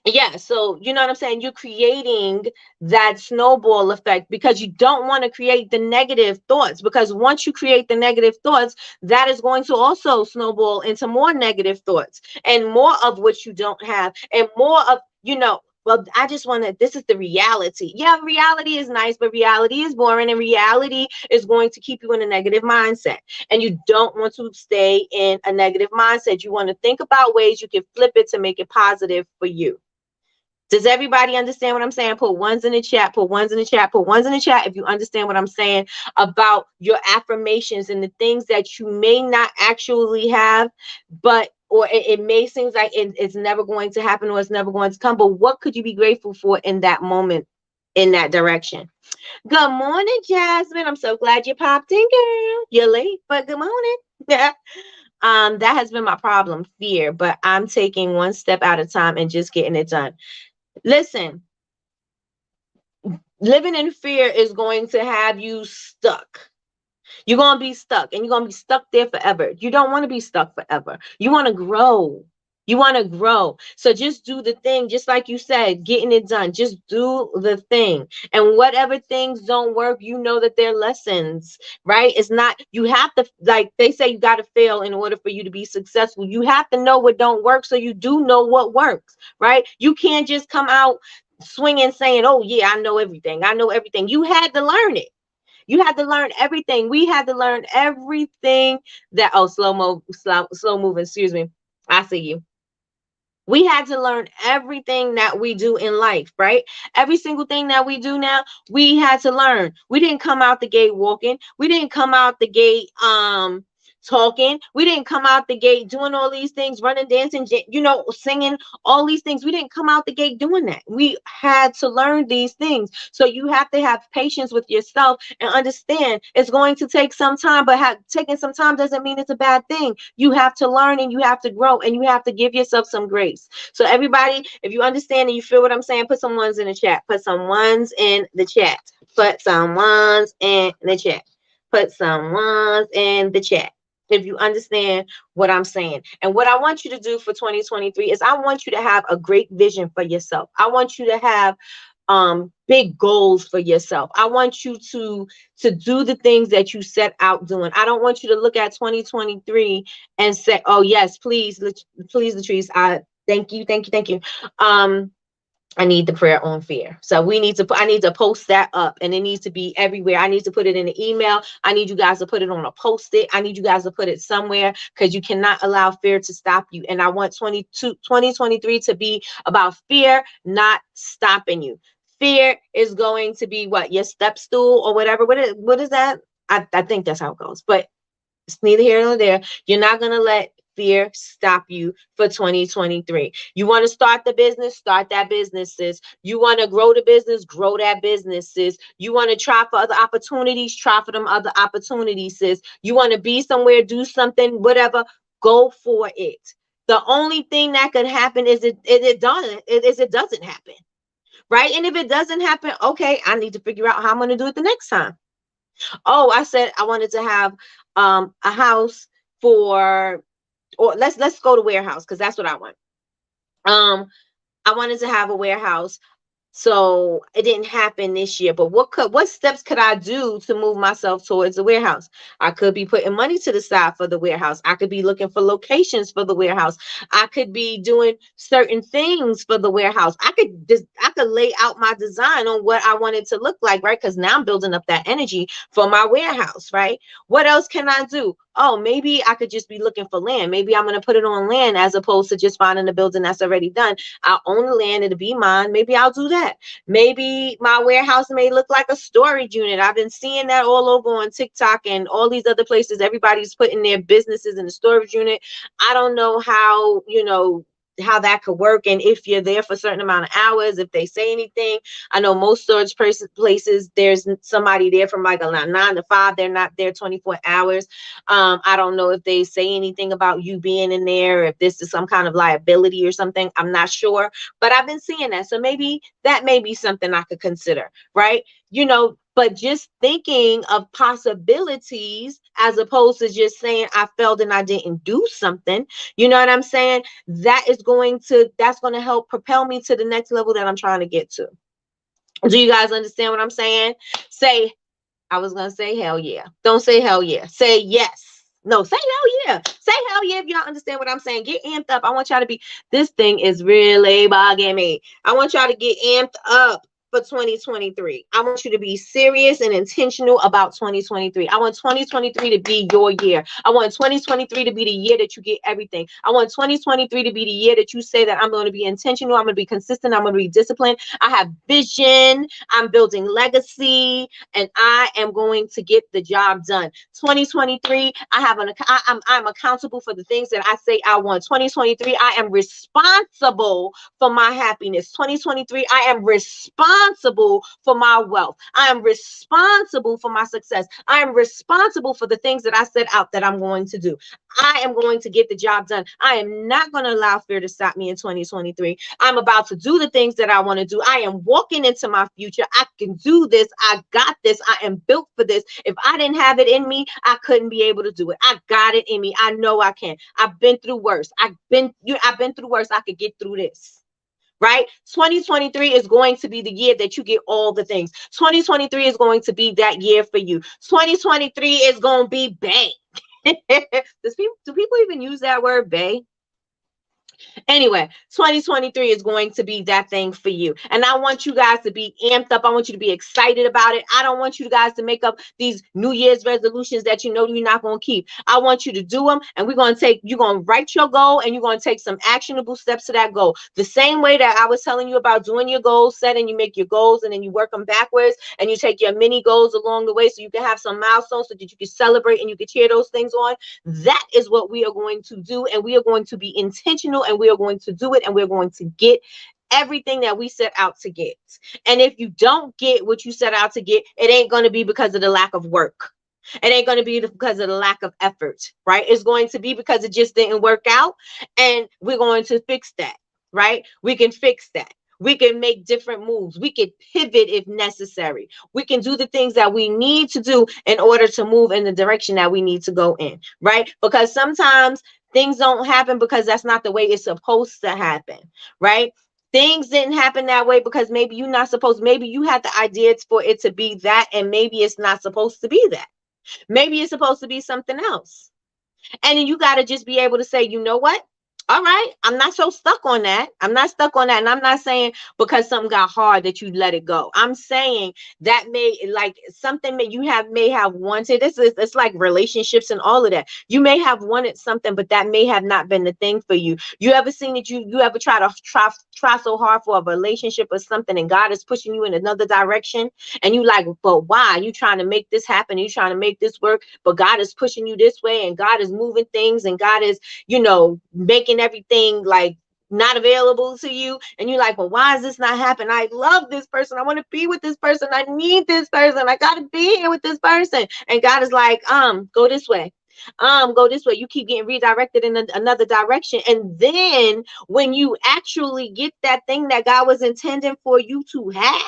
Yeah, so you know what I'm saying? You're creating that snowball effect because you don't want to create the negative thoughts, because once you create the negative thoughts, that is going to also snowball into more negative thoughts and more of what you don't have and more of, well, I just want to, this is the reality. Yeah, reality is nice, but reality is boring, and reality is going to keep you in a negative mindset. And you don't want to stay in a negative mindset. You want to think about ways you can flip it to make it positive for you. Does everybody understand what I'm saying? Put ones in the chat, put ones in the chat, put ones in the chat if you understand what I'm saying about your affirmations and the things that you may not actually have, but or it may seem like it's never going to happen or it's never going to come. But what could you be grateful for in that moment, in that direction? Good morning, Jasmine. I'm so glad you popped in, girl. You're late, but good morning. That has been my problem, fear, but I'm taking one step at a time and just getting it done. Listen, living in fear is going to have you stuck. You're going to be stuck and you're going to be stuck there forever. You don't want to be stuck forever. You want to grow. You want to grow. So just do the thing, just like you said, getting it done. Just do the thing. And whatever things don't work, you know that they're lessons, right? It's not, you have to, like they say, you got to fail in order for you to be successful. You have to know what don't work so you do know what works, right? You can't just come out swinging saying, oh, yeah, I know everything. I know everything. You had to learn it. You had to learn everything. We had to learn everything that, oh, slow moving, excuse me. I see you. We had to learn everything that we do in life, right? Every single thing that we do now, we had to learn. We didn't come out the gate walking. We didn't come out the gate talking. We didn't come out the gate doing all these things, running, dancing, singing, all these things. We didn't come out the gate doing that. We had to learn these things. So you have to have patience with yourself and understand it's going to take some time, but taking some time doesn't mean it's a bad thing. You have to learn and you have to grow and you have to give yourself some grace. So everybody, if you understand and you feel what I'm saying, put some ones in the chat. Put some ones in the chat. Put some ones in the chat. Put some ones in the chat if you understand what I'm saying. And what I want you to do for 2023 is I want you to have a great vision for yourself. I want you to have big goals for yourself. I want you to do the things that you set out doing. I don't want you to look at 2023 and say, oh yes, please, please, Latrice, I thank you, thank you, thank you. I need the prayer on fear. So I need to post that up and it needs to be everywhere. I need to put it in an email. I need you guys to put it on a post-it. I need you guys to put it somewhere because you cannot allow fear to stop you. And I want 2023 to be about fear, not stopping you. Fear is going to be what? Your step stool or whatever. What is that? I think that's how it goes. But it's neither here nor there. You're not going to let fear stop you for 2023. You want to start the business, start that business, sis. You want to grow the business, grow that business, sis. You want to try for other opportunities, try for them other opportunities, sis. You want to be somewhere, do something, whatever, go for it. The only thing that could happen is it doesn't happen, right? And if it doesn't happen, okay, I need to figure out how I'm going to do it the next time. Oh, I said I wanted to have a house for, or let's go to warehouse because that's what I want. I wanted to have a warehouse. So it didn't happen this year, but what steps could I do to move myself towards the warehouse? I could be putting money to the side for the warehouse. I could be looking for locations for the warehouse. I could be doing certain things for the warehouse. I could lay out my design on what I want it to look like, right? Because now I'm building up that energy for my warehouse, right? What else can I do? Oh, maybe I could just be looking for land. Maybe I'm going to put it on land as opposed to just finding a building that's already done. I'll own the land, it'll be mine. Maybe I'll do that. Maybe my warehouse may look like a storage unit. I've been seeing that all over on TikTok and all these other places. Everybody's putting their businesses in the storage unit. I don't know how that could work and if you're there for a certain amount of hours, if they say anything. I know most storage places, there's somebody there from like 9 to 5. They're not there 24 hours. I don't know if they say anything about you being in there, if this is some kind of liability or something. I'm not sure, but I've been seeing that. So maybe that may be something I could consider, right? But just thinking of possibilities as opposed to just saying I failed and I didn't do something, you know what I'm saying? That's going to help propel me to the next level that I'm trying to get to. Do you guys understand what I'm saying? I was going to say hell yeah. Don't say hell yeah. Say yes. No, say hell yeah. Say hell yeah if y'all understand what I'm saying. Get amped up. I want y'all to be, this thing is really bugging me. I want y'all to get amped up for 2023. I want you to be serious and intentional about 2023. I want 2023 to be your year. I want 2023 to be the year that you get everything. I want 2023 to be the year that you say that I'm going to be intentional. I'm going to be consistent. I'm going to be disciplined. I have vision. I'm building legacy and I am going to get the job done. 2023, I'm accountable for the things that I say I want. 2023, I am responsible for my happiness. 2023, I am responsible responsible for my wealth. I am responsible for my success. I am responsible for the things that I set out that I'm going to do. I am going to get the job done. I am not going to allow fear to stop me in 2023. I'm about to do the things that I want to do. I am walking into my future. I can do this. I got this. I am built for this. If I didn't have it in me, I couldn't be able to do it. I got it in me. I know I can. I've been through worse. I've been through worse. I could get through this. Right? 2023 is going to be the year that you get all the things. 2023 is going to be that year for you. 2023 is going to be bang. Do people even use that word, bae? Anyway, 2023 is going to be that thing for you. And I want you guys to be amped up. I want you to be excited about it. I don't want you guys to make up these New Year's resolutions that you know you're not going to keep. I want you to do them, and you're going to write your goal, and you're going to take some actionable steps to that goal. The same way that I was telling you about doing your goals, setting, you make your goals, and then you work them backwards, and you take your mini goals along the way so you can have some milestones so that you can celebrate and you can cheer those things on. That is what we are going to do, and we are going to be intentional, and we are going to do it, and we're going to get everything that we set out to get. And if you don't get what you set out to get, it ain't going to be because of the lack of work. It ain't going to be because of the lack of effort, right? It's going to be because it just didn't work out, and we're going to fix that, right? We can fix that. We can make different moves. We can pivot if necessary. We can do the things that we need to do in order to move in the direction that we need to go in, right? Because sometimes things don't happen because that's not the way it's supposed to happen, right? Things didn't happen that way because maybe you're not supposed, maybe you had the ideas for it to be that, and maybe it's not supposed to be that. Maybe it's supposed to be something else. And then you got to just be able to say, you know what? All right, I'm not so stuck on that. I'm not stuck on that. And I'm not saying because something got hard that you let it go. I'm saying that like something that you may have wanted. It's like relationships and all of that. You may have wanted something, but that may have not been the thing for you. You ever seen that you ever try so hard for a relationship or something, and God is pushing you in another direction, and you like, but why? You trying to make this happen, you trying to make this work, but God is pushing you this way, and God is moving things, and God is, making everything like not available to you, and you're like, well, why is this not happening? I love this person. I want to be with this person. I need this person. I got to be here with this person. And God is like, go this way. Go this way. You keep getting redirected in another direction. And then when you actually get that thing that God was intending for you to have,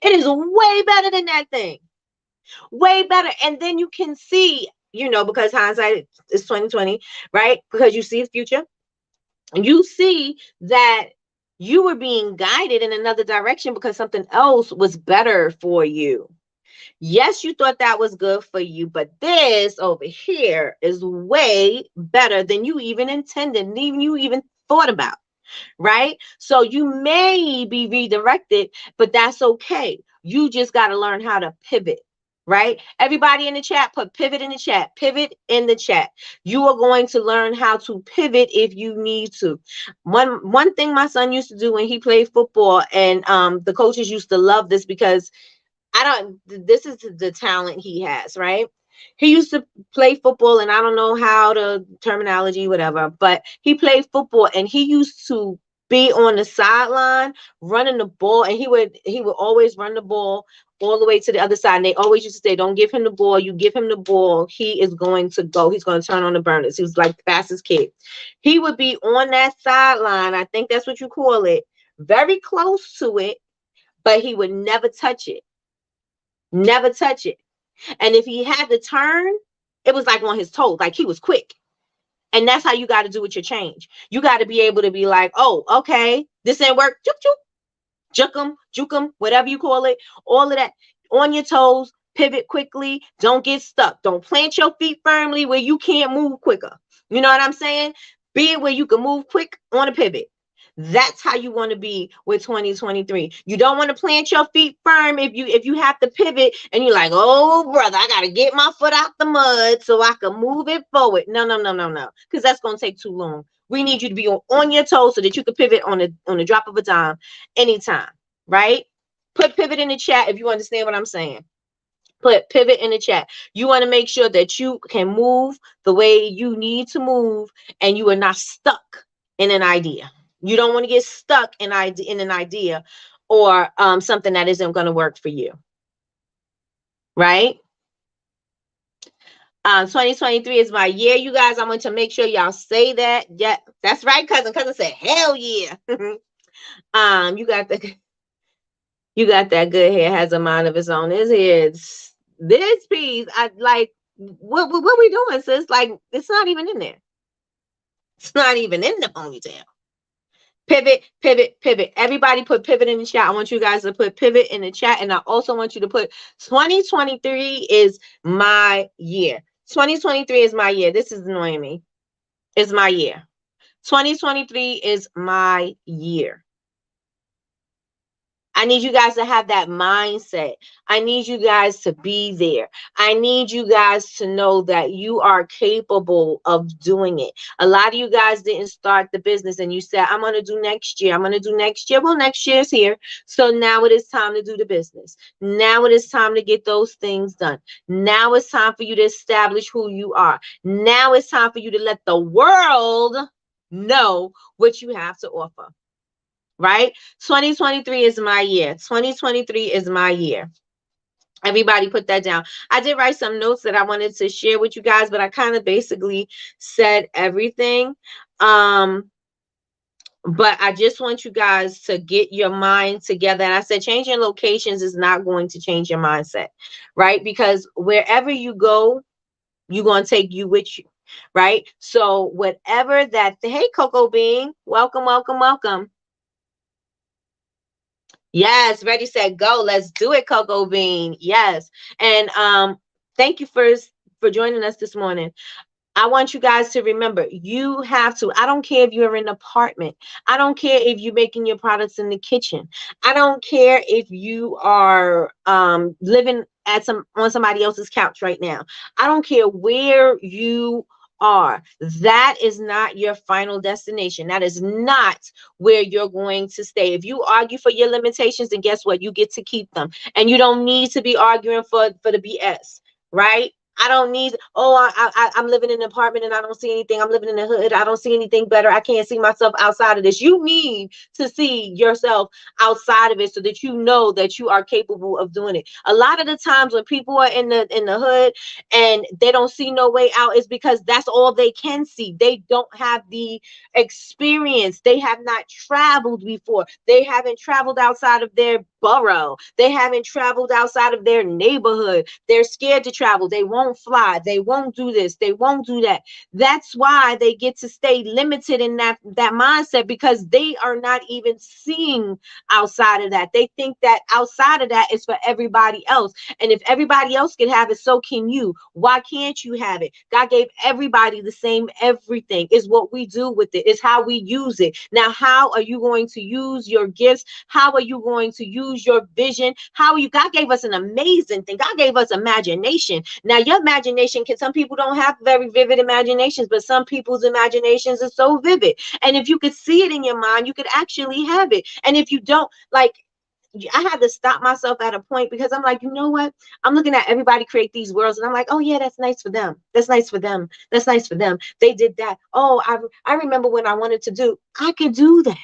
it is way better than that thing. Way better. And then you can see, because hindsight is 2020, right? Because you see the future. You see that you were being guided in another direction because something else was better for you. Yes, you thought that was good for you, but this over here is way better than you even intended, and even you even thought about, right? So you may be redirected, but that's okay. You just got to learn how to pivot. Right? Everybody in the chat, put pivot in the chat. Pivot in the chat. You are going to learn how to pivot if you need to. One thing my son used to do when he played football, and the coaches used to love this because this is the talent he has, right? He used to play football, and I don't know how the terminology, whatever, but he played football, and he used to be on the sideline running the ball, and he would always run the ball all the way to the other side. And they always used to say, don't give him the ball. You give him the ball, he is going to go. He's going to turn on the burners. He was like the fastest kid. He would be on that sideline. I think that's what you call it. Very close to it, but he would never touch it. Never touch it. And if he had to turn, it was like on his toes, like he was quick. And that's how you got to do with your change. You got to be able to be like, oh, okay, this ain't work. Juke 'em, whatever you call it. All of that on your toes, pivot quickly. Don't get stuck. Don't plant your feet firmly where you can't move quicker. You know what I'm saying? Be it where you can move quick on a pivot. That's how you want to be with 2023. You don't want to plant your feet firm if you have to pivot and you're like, oh brother, I gotta get my foot out the mud so I can move it forward. No, because that's gonna take too long. We need you to be on your toes so that you can pivot on the drop of a dime anytime, right? Put pivot in the chat if you understand what I'm saying. Put pivot in the chat. You want to make sure that you can move the way you need to move, and you are not stuck in an idea. You don't want to get stuck in an idea or something that isn't going to work for you, right? 2023 is my year, you guys. I want to make sure y'all say that. Yeah, that's right, cousin. Cousin said, hell yeah. You got the you got that good hair has a mind of its own. His head's this piece. I like what we doing, sis? Like it's not even in there. It's not even in the ponytail. Pivot, pivot, pivot. Everybody put pivot in the chat. I want you guys to put pivot in the chat. And I also want you to put 2023 is my year. 2023 is my year. This is annoying me. It's my year. 2023 is my year. I need you guys to have that mindset. I need you guys to be there. I need you guys to know that you are capable of doing it. A lot of you guys didn't start the business and you said, I'm going to do next year. I'm going to do next year. Well, next year's here. So now it is time to do the business. Now it is time to get those things done. Now it's time for you to establish who you are. Now it's time for you to let the world know what you have to offer. Right? 2023 is my year. 2023 is my year. Everybody put that down. I did write some notes that I wanted to share with you guys, but I kind of basically said everything. But I just want you guys to get your mind together. And I said changing locations is not going to change your mindset, right? Because wherever you go, you're going to take you with you, right? So whatever that, hey, Coco Bean, welcome, welcome, welcome. Yes, ready, set, go. Let's do it, Coco Bean. Yes. And thank you for joining us this morning. I want you guys to remember, you have to, I don't care if you're in an apartment. I don't care if you're making your products in the kitchen. I don't care if you are living at on somebody else's couch right now. I don't care where you are. That is not your final destination. That is not where you're going to stay. If you argue for your limitations, then guess what? You get to keep them. And you don't need to be arguing for the BS, right? I don't need, I'm living in an apartment and I don't see anything. I'm living in the hood. I don't see anything better. I can't see myself outside of this. You need to see yourself outside of it so that you know that you are capable of doing it. A lot of the times when people are in the hood and they don't see no way out is because that's all they can see. They don't have the experience. They have not traveled before. They haven't traveled outside of their borough. They haven't traveled outside of their neighborhood. They're scared to travel. They won't fly. They won't do this. They won't do that. That's why they get to stay limited in that mindset, because they are not even seeing outside of that. They think that outside of that is for everybody else. And if everybody else can have it, so can you. Why can't you have it? God gave everybody the same everything. Is what we do with it. Is how we use it. Now, how are you going to use your gifts? How are you going to use your vision? How are you? God gave us an amazing thing. God gave us imagination. Now, your imagination some people don't have very vivid imaginations, but some people's imaginations are so vivid. And if you could see it in your mind, you could actually have it. And if you don't, like, I had to stop myself at a point, because I'm like, you know what? I'm looking at everybody create these worlds and I'm like, oh yeah, that's nice for them. That's nice for them. That's nice for them. They did that. Oh, I remember when I wanted to do, I could do that.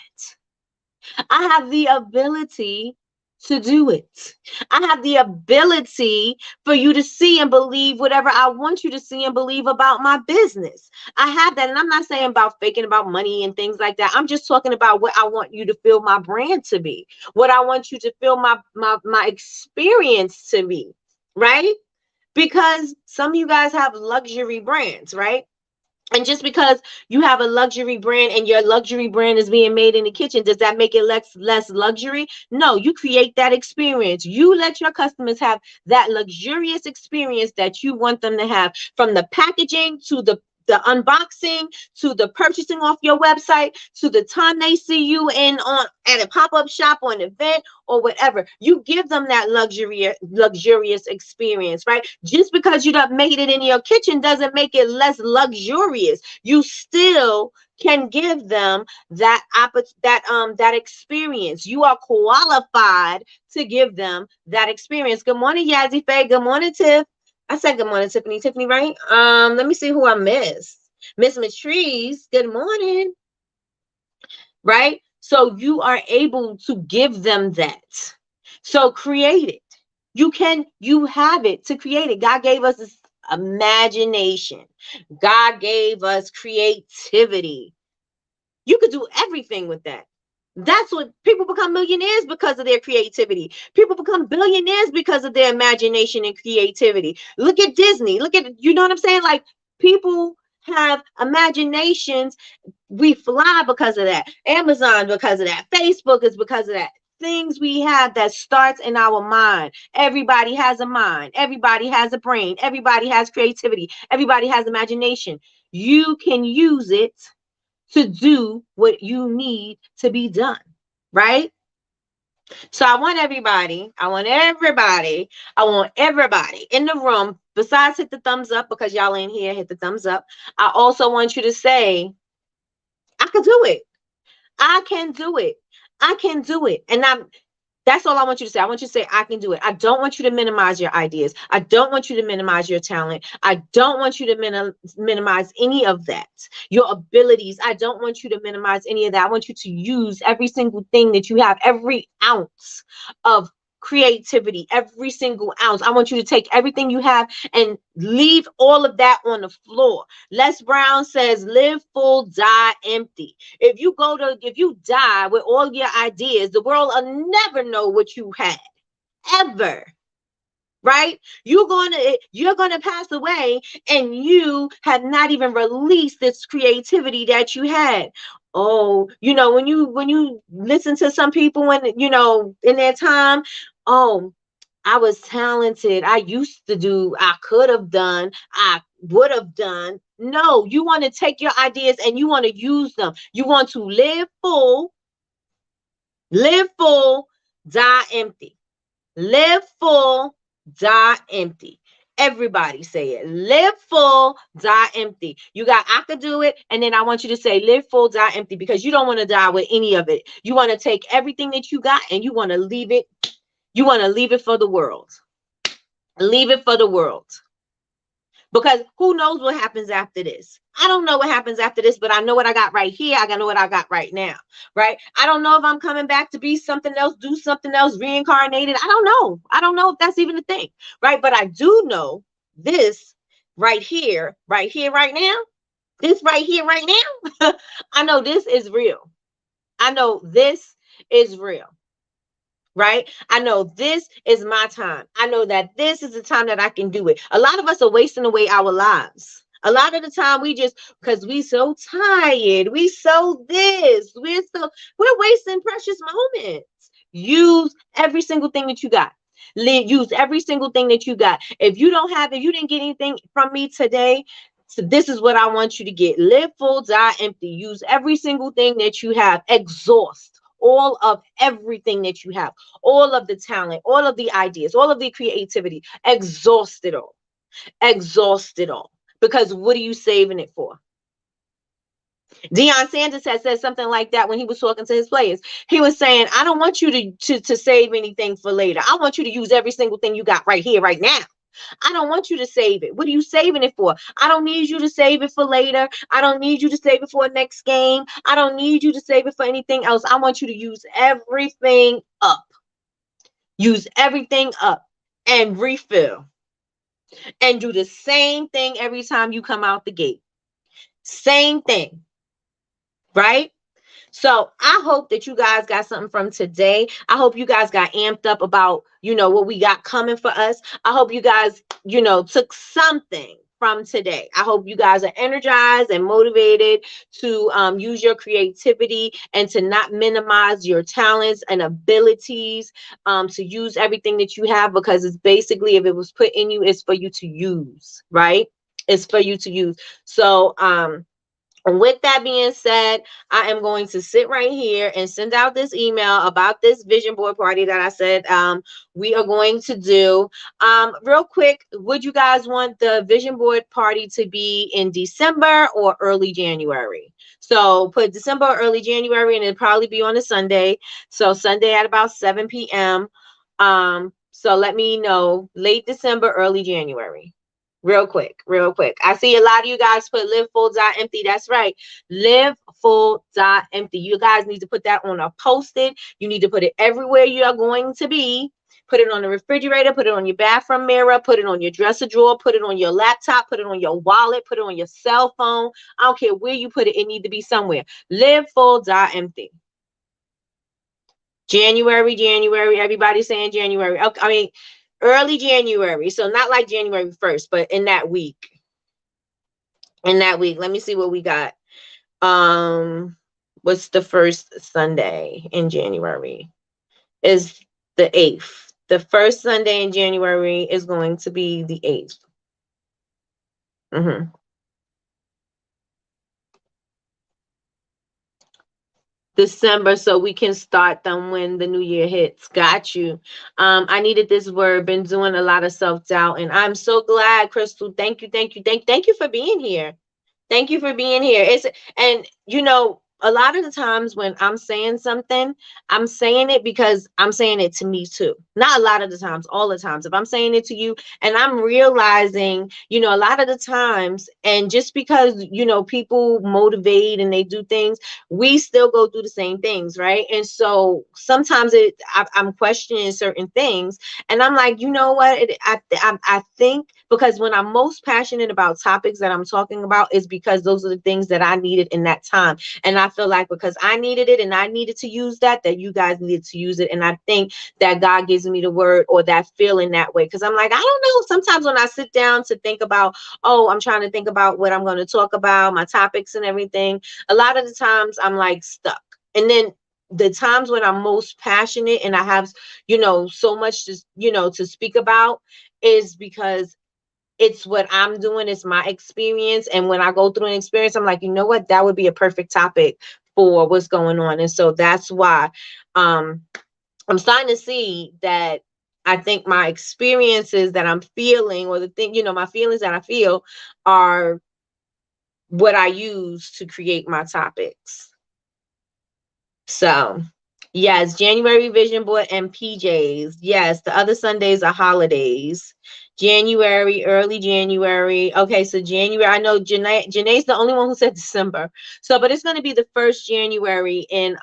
I have the ability to do it. I have the ability for you to see and believe whatever I want you to see and believe about my business. I have that. And I'm not saying about faking about money and things like that. I'm just talking about what I want you to feel my brand to be, what I want you to feel my experience to be, right? Because some of you guys have luxury brands, right? And just because you have a luxury brand and your luxury brand is being made in the kitchen, does that make it less luxury? No, you create that experience. You let your customers have that luxurious experience that you want them to have, from the packaging to the unboxing to the purchasing off your website to the time they see you at a pop-up shop or an event or whatever. You give them that luxurious experience, right? Just because you done made it in your kitchen doesn't make it less luxurious. You still can give them that experience. You are qualified to give them that experience. Good morning, Yazzie Faye. Good morning, Tiff. I said good morning, Tiffany. Tiffany, right? Let me see who I missed. Miss Matrice, good morning. Right? So you are able to give them that. So create it. You have it to create it. God gave us this imagination. God gave us creativity. You could do everything with that. That's what people become millionaires because of their creativity. People become billionaires because of their imagination and creativity. Look at Disney. Look at, you know what I'm saying? Like, people have imaginations. We fly because of that. Amazon because of that. Facebook is because of that. Things we have that starts in our mind. Everybody has a mind. Everybody has a brain. Everybody has creativity. Everybody has imagination. You can use it to do what you need to be done, right? So I want everybody in the room, besides hit the thumbs up, because y'all ain't here, hit the thumbs up. I also want you to say, I can do it. I can do it. I can do it. And that's all I want you to say. I want you to say, I can do it. I don't want you to minimize your ideas. I don't want you to minimize your talent. I don't want you to minimize any of that. Your abilities. I don't want you to minimize any of that. I want you to use every single thing that you have, every ounce of creativity, every single ounce. I want you to take everything you have and leave all of that on the floor. Les Brown says, live full, die empty. If you die with all your ideas, the world will never know what you had, ever. Right? You're gonna pass away and you have not even released this creativity that you had. Oh, when you listen to some people, when in their time, oh, I was talented. I used to do, I could have done, I would have done. No, you want to take your ideas and you want to use them. You want to live full, die empty. Live full, die empty. Everybody say it. Live full, die empty. I could do it. And then I want you to say, live full, die empty, because you don't want to die with any of it. You want to take everything that you got and you want to leave it. You want to leave it for the world. Leave it for the world. Because who knows what happens after this? I don't know what happens after this, but I know what I got right here. I know what I got right now, right? I don't know if I'm coming back to be something else, do something else, reincarnated. I don't know. I don't know if that's even a thing, right? But I do know this right here, right now. This right here, right now. I know this is real. I know this is real. Right? I know this is my time. I know that this is the time that I can do it. A lot of us are wasting away our lives. A lot of the time because we so tired, we're wasting precious moments. Use every single thing that you got. Use every single thing that you got. If you didn't get anything from me today, so this is what I want you to get. Live full, die empty. Use every single thing that you have. Exhaust all of everything that you have, all of the talent, all of the ideas, all of the creativity. Exhaust it all. Exhaust it all. Because what are you saving it for? Deion Sanders had said something like that when he was talking to his players. He was saying, I don't want you to save anything for later. I want you to use every single thing you got right here, right now. I don't want you to save it. What are you saving it for? I don't need you to save it for later. I don't need you to save it for a next game. I don't need you to save it for anything else. I want you to use everything up. Use everything up and refill. And do the same thing every time you come out the gate. Same thing. Right? So I hope that you guys got something from today. I hope you guys got amped up about, what we got coming for us. I hope you guys, took something from today. I hope you guys are energized and motivated to use your creativity and to not minimize your talents and abilities, to use everything that you have, because it's basically, if it was put in you, it's for you to use, right? It's for you to use. So, and with that being said, I am going to sit right here and send out this email about this vision board party that I said we are going to do. Real quick, would you guys want the vision board party to be in December or early January? So put December or early January, and it'll probably be on a Sunday. So Sunday at about 7 p.m. So let me know, late December, early January. Real quick, real quick. I see a lot of you guys put live full dot empty. That's right. Live full dot empty. You guys need to put that on a post-it. You need to put it everywhere you are going to be. Put it on the refrigerator, put it on your bathroom mirror, put it on your dresser drawer, put it on your laptop, put it on your wallet, put it on your cell phone. I don't care where you put it, it need to be somewhere. Live full dot empty. January, January, everybody's saying January. Okay, I mean, early January. So not like January 1st, but in that week. In that week. Let me see what we got. What's the first Sunday in January? Is the 8th. The first Sunday in January is going to be the 8th. December, so we can start them when the new year hits. Got you. I needed this word. Been doing a lot of self-doubt, and I'm so glad, Crystal. Thank you, thank you for being here. Thank you for being here. And a lot of the times when I'm saying something, I'm saying it because I'm saying it to me too. Not a lot of the times, all the times. If I'm saying it to you and I'm realizing, a lot of the times, and just because, people motivate and they do things, we still go through the same things, right? And so sometimes I'm questioning certain things, and I'm like, you know what? I think because when I'm most passionate about topics that I'm talking about is because those are the things that I needed in that time. And I feel like because I needed it and I needed to use that you guys needed to use it. And I think that God gives me the word or that feeling that way. Because I'm like, I don't know. Sometimes when I sit down to think about, I'm trying to think about what I'm going to talk about, my topics and everything, a lot of the times I'm like stuck. And then the times when I'm most passionate and I have, so much to speak about is because it's what I'm doing. It's my experience. And when I go through an experience, I'm like, you know what? That would be a perfect topic for what's going on. And so that's why I'm starting to see that I think my experiences that I'm feeling or the thing, my feelings that I feel are what I use to create my topics. So yes, January vision board and PJs. Yes, the other Sundays are holidays. January, early January. Okay, so January. I know Janae's the only one who said December. So, but it's going to be the first January in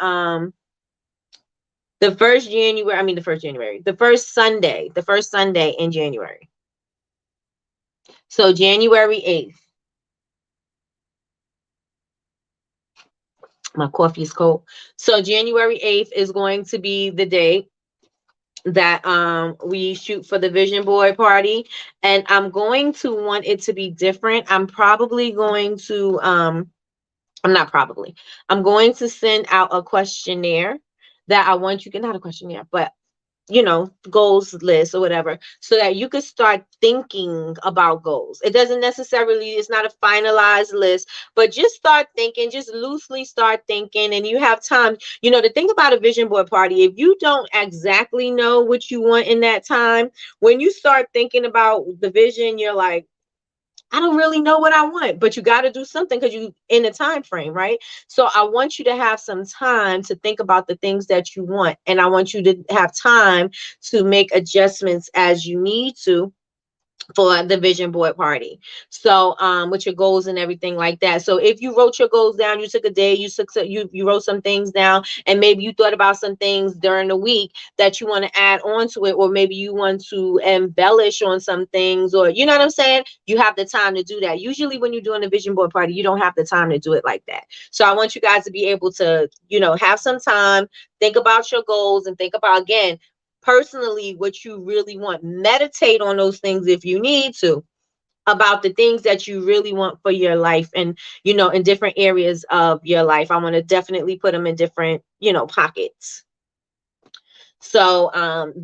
the first January. I mean, the first Sunday in January. So January 8th. My coffee is cold. So January 8th is going to be the day that we shoot for the vision board party, and I'm going to want it to be different. I'm going to send out a questionnaire that I want you, not a questionnaire, but goals list or whatever, so that you could start thinking about goals. It's not a finalized list, but just start thinking, just loosely start thinking, and you have time. The thing about a vision board party, if you don't exactly know what you want in that time, when you start thinking about the vision, you're like, I don't really know what I want, but you got to do something because you in a time frame, right? So I want you to have some time to think about the things that you want. And I want you to have time to make adjustments as you need to for the vision board party. So with your goals and everything like that. So if you wrote your goals down, you took a day, you wrote some things down, and maybe you thought about some things during the week that you want to add on to it, or maybe you want to embellish on some things, or you know what I'm saying, you have the time to do that. Usually when you're doing a vision board party, you don't have the time to do it like that. So I want you guys to be able to have some time, think about your goals, and think about, again, personally, what you really want. Meditate on those things if you need to, about the things that you really want for your life, and in different areas of your life. I want to definitely put them in different pockets. So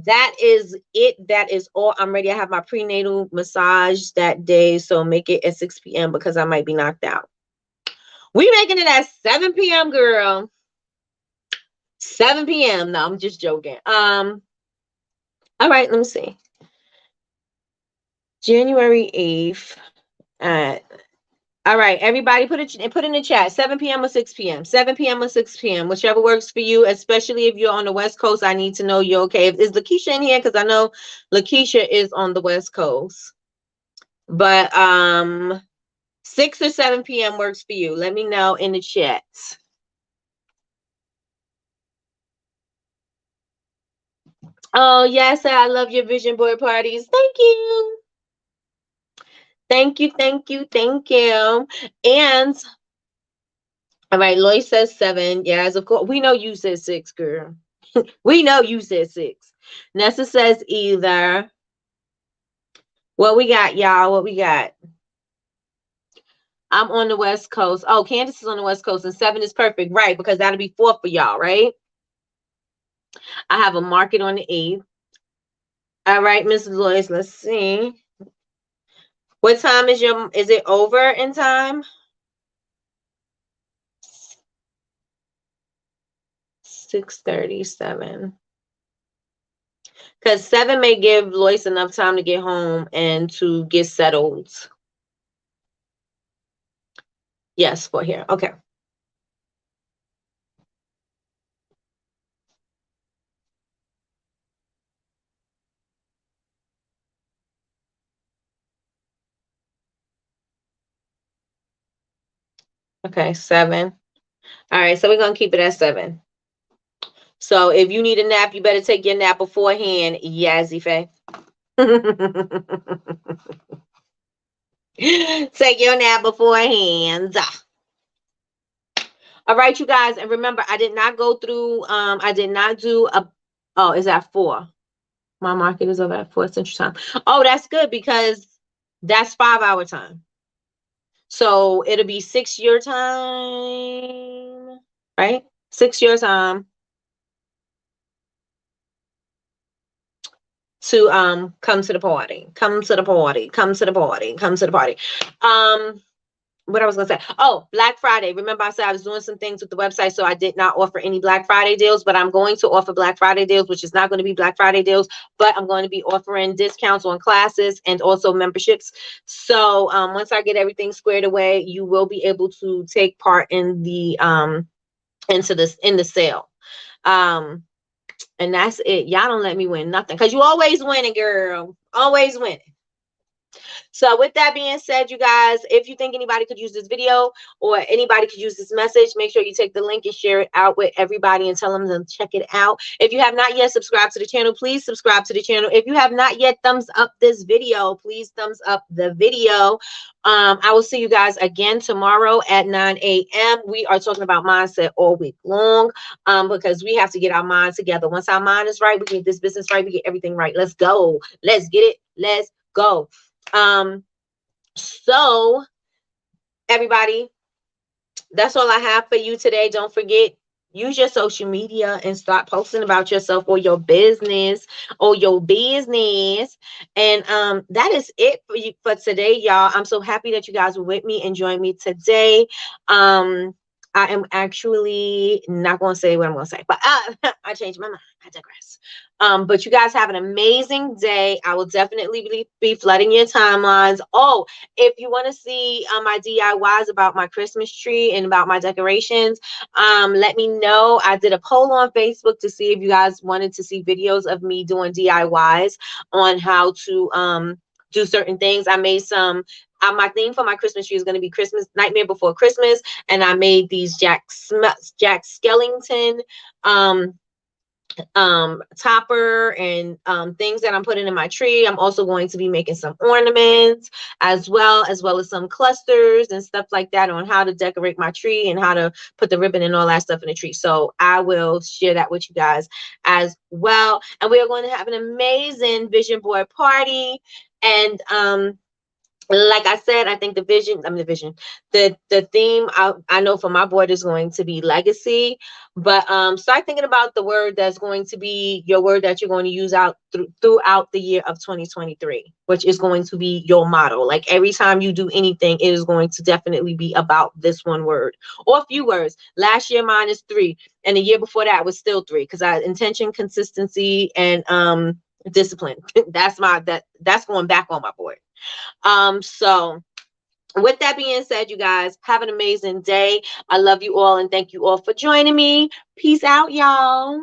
that is it. That is all. I'm ready. I have my prenatal massage that day, so make it at 6 p.m. because I might be knocked out. We making it at 7 p.m. girl. 7 p.m. No, I'm just joking. All right, let me see. January 8th. All right, everybody put in the chat, 7 p.m. or 6 p.m. 7 p.m. or 6 p.m. Whichever works for you, especially if you're on the West Coast. I need to know you're okay. Is Lakeisha in here? Because I know Lakeisha is on the West Coast. But 6 or 7 p.m. works for you. Let me know in the chat. Oh, yes, I love your vision board parties. Thank you. Thank you, thank you, thank you. And all right, Lois says 7. Yes, of course. We know you said 6, girl. We know you said 6. Nessa says either. What we got, y'all? What we got? I'm on the West Coast. Oh, Candace is on the West Coast, and 7 is perfect, right? Because that'll be 4 for y'all, right? I have a market on the 8th. All right, Mrs. Lois, let's see. What time is it over in time? 6:37. Because 7 may give Lois enough time to get home and to get settled. Yes, for here. Okay. Okay, 7. All right, so we're gonna keep it at 7. So if you need a nap, you better take your nap beforehand, Yazzie Faye. Take your nap beforehand. All right, you guys, and remember, I did not go through. I did not do a. Oh, is that 4? My market is over at 4 Central Time. Oh, that's good because that's 5-hour time. So it'll be 6 your time, right? 6 your time to come to the party. Come to the party. Come to the party. Come to the party. What I was gonna say. Oh, Black Friday. Remember, I said I was doing some things with the website, so I did not offer any Black Friday deals, but I'm going to offer Black Friday deals, which is not going to be Black Friday deals, but I'm going to be offering discounts on classes and also memberships. So once I get everything squared away, you will be able to take part in the in the sale. And that's it. Y'all don't let me win nothing because you always winning, girl. Always winning. So with that being said, you guys, if you think anybody could use this video or anybody could use this message, make sure you take the link and share it out with everybody and tell them to check it out. If you have not yet subscribed to the channel, please subscribe to the channel. If you have not yet thumbs up this video, please thumbs up the video. I will see you guys again tomorrow at 9 a.m. We are talking about mindset all week long because we have to get our mind together. Once our mind is right, we get this business right, we get everything right. Let's go. Let's get it. Let's go. So everybody, that's all I have for you today. Don't forget, use your social media and start posting about yourself or your business and that is it for you for today, y'all. I'm so happy that you guys were with me and joined me today. I am actually not going to say what I'm going to say, but I changed my mind. I digress. But you guys have an amazing day. I will definitely be flooding your timelines. Oh, if you want to see my DIYs about my Christmas tree and about my decorations, let me know. I did a poll on Facebook to see if you guys wanted to see videos of me doing DIYs on how to do certain things. I made some. My theme for my Christmas tree is going to be Christmas Nightmare Before Christmas, and I made these Jack Skellington topper and things that I'm putting in my tree. I'm also going to be making some ornaments as well as some clusters and stuff like that on how to decorate my tree and how to put the ribbon and all that stuff in the tree. So I will share that with you guys as well. And we are going to have an amazing vision board party. And like I said, I think the theme I know for my board is going to be legacy, but start thinking about the word that's going to be your word that you're going to use throughout the year of 2023, which is going to be your motto. Like every time you do anything, it is going to definitely be about this one word or a few words. Last year mine is 3, and the year before that was still 3 because I intention, consistency, and discipline. That's going back on my board. So with that being said, you guys have an amazing day. I love you all and thank you all for joining me. Peace out, y'all.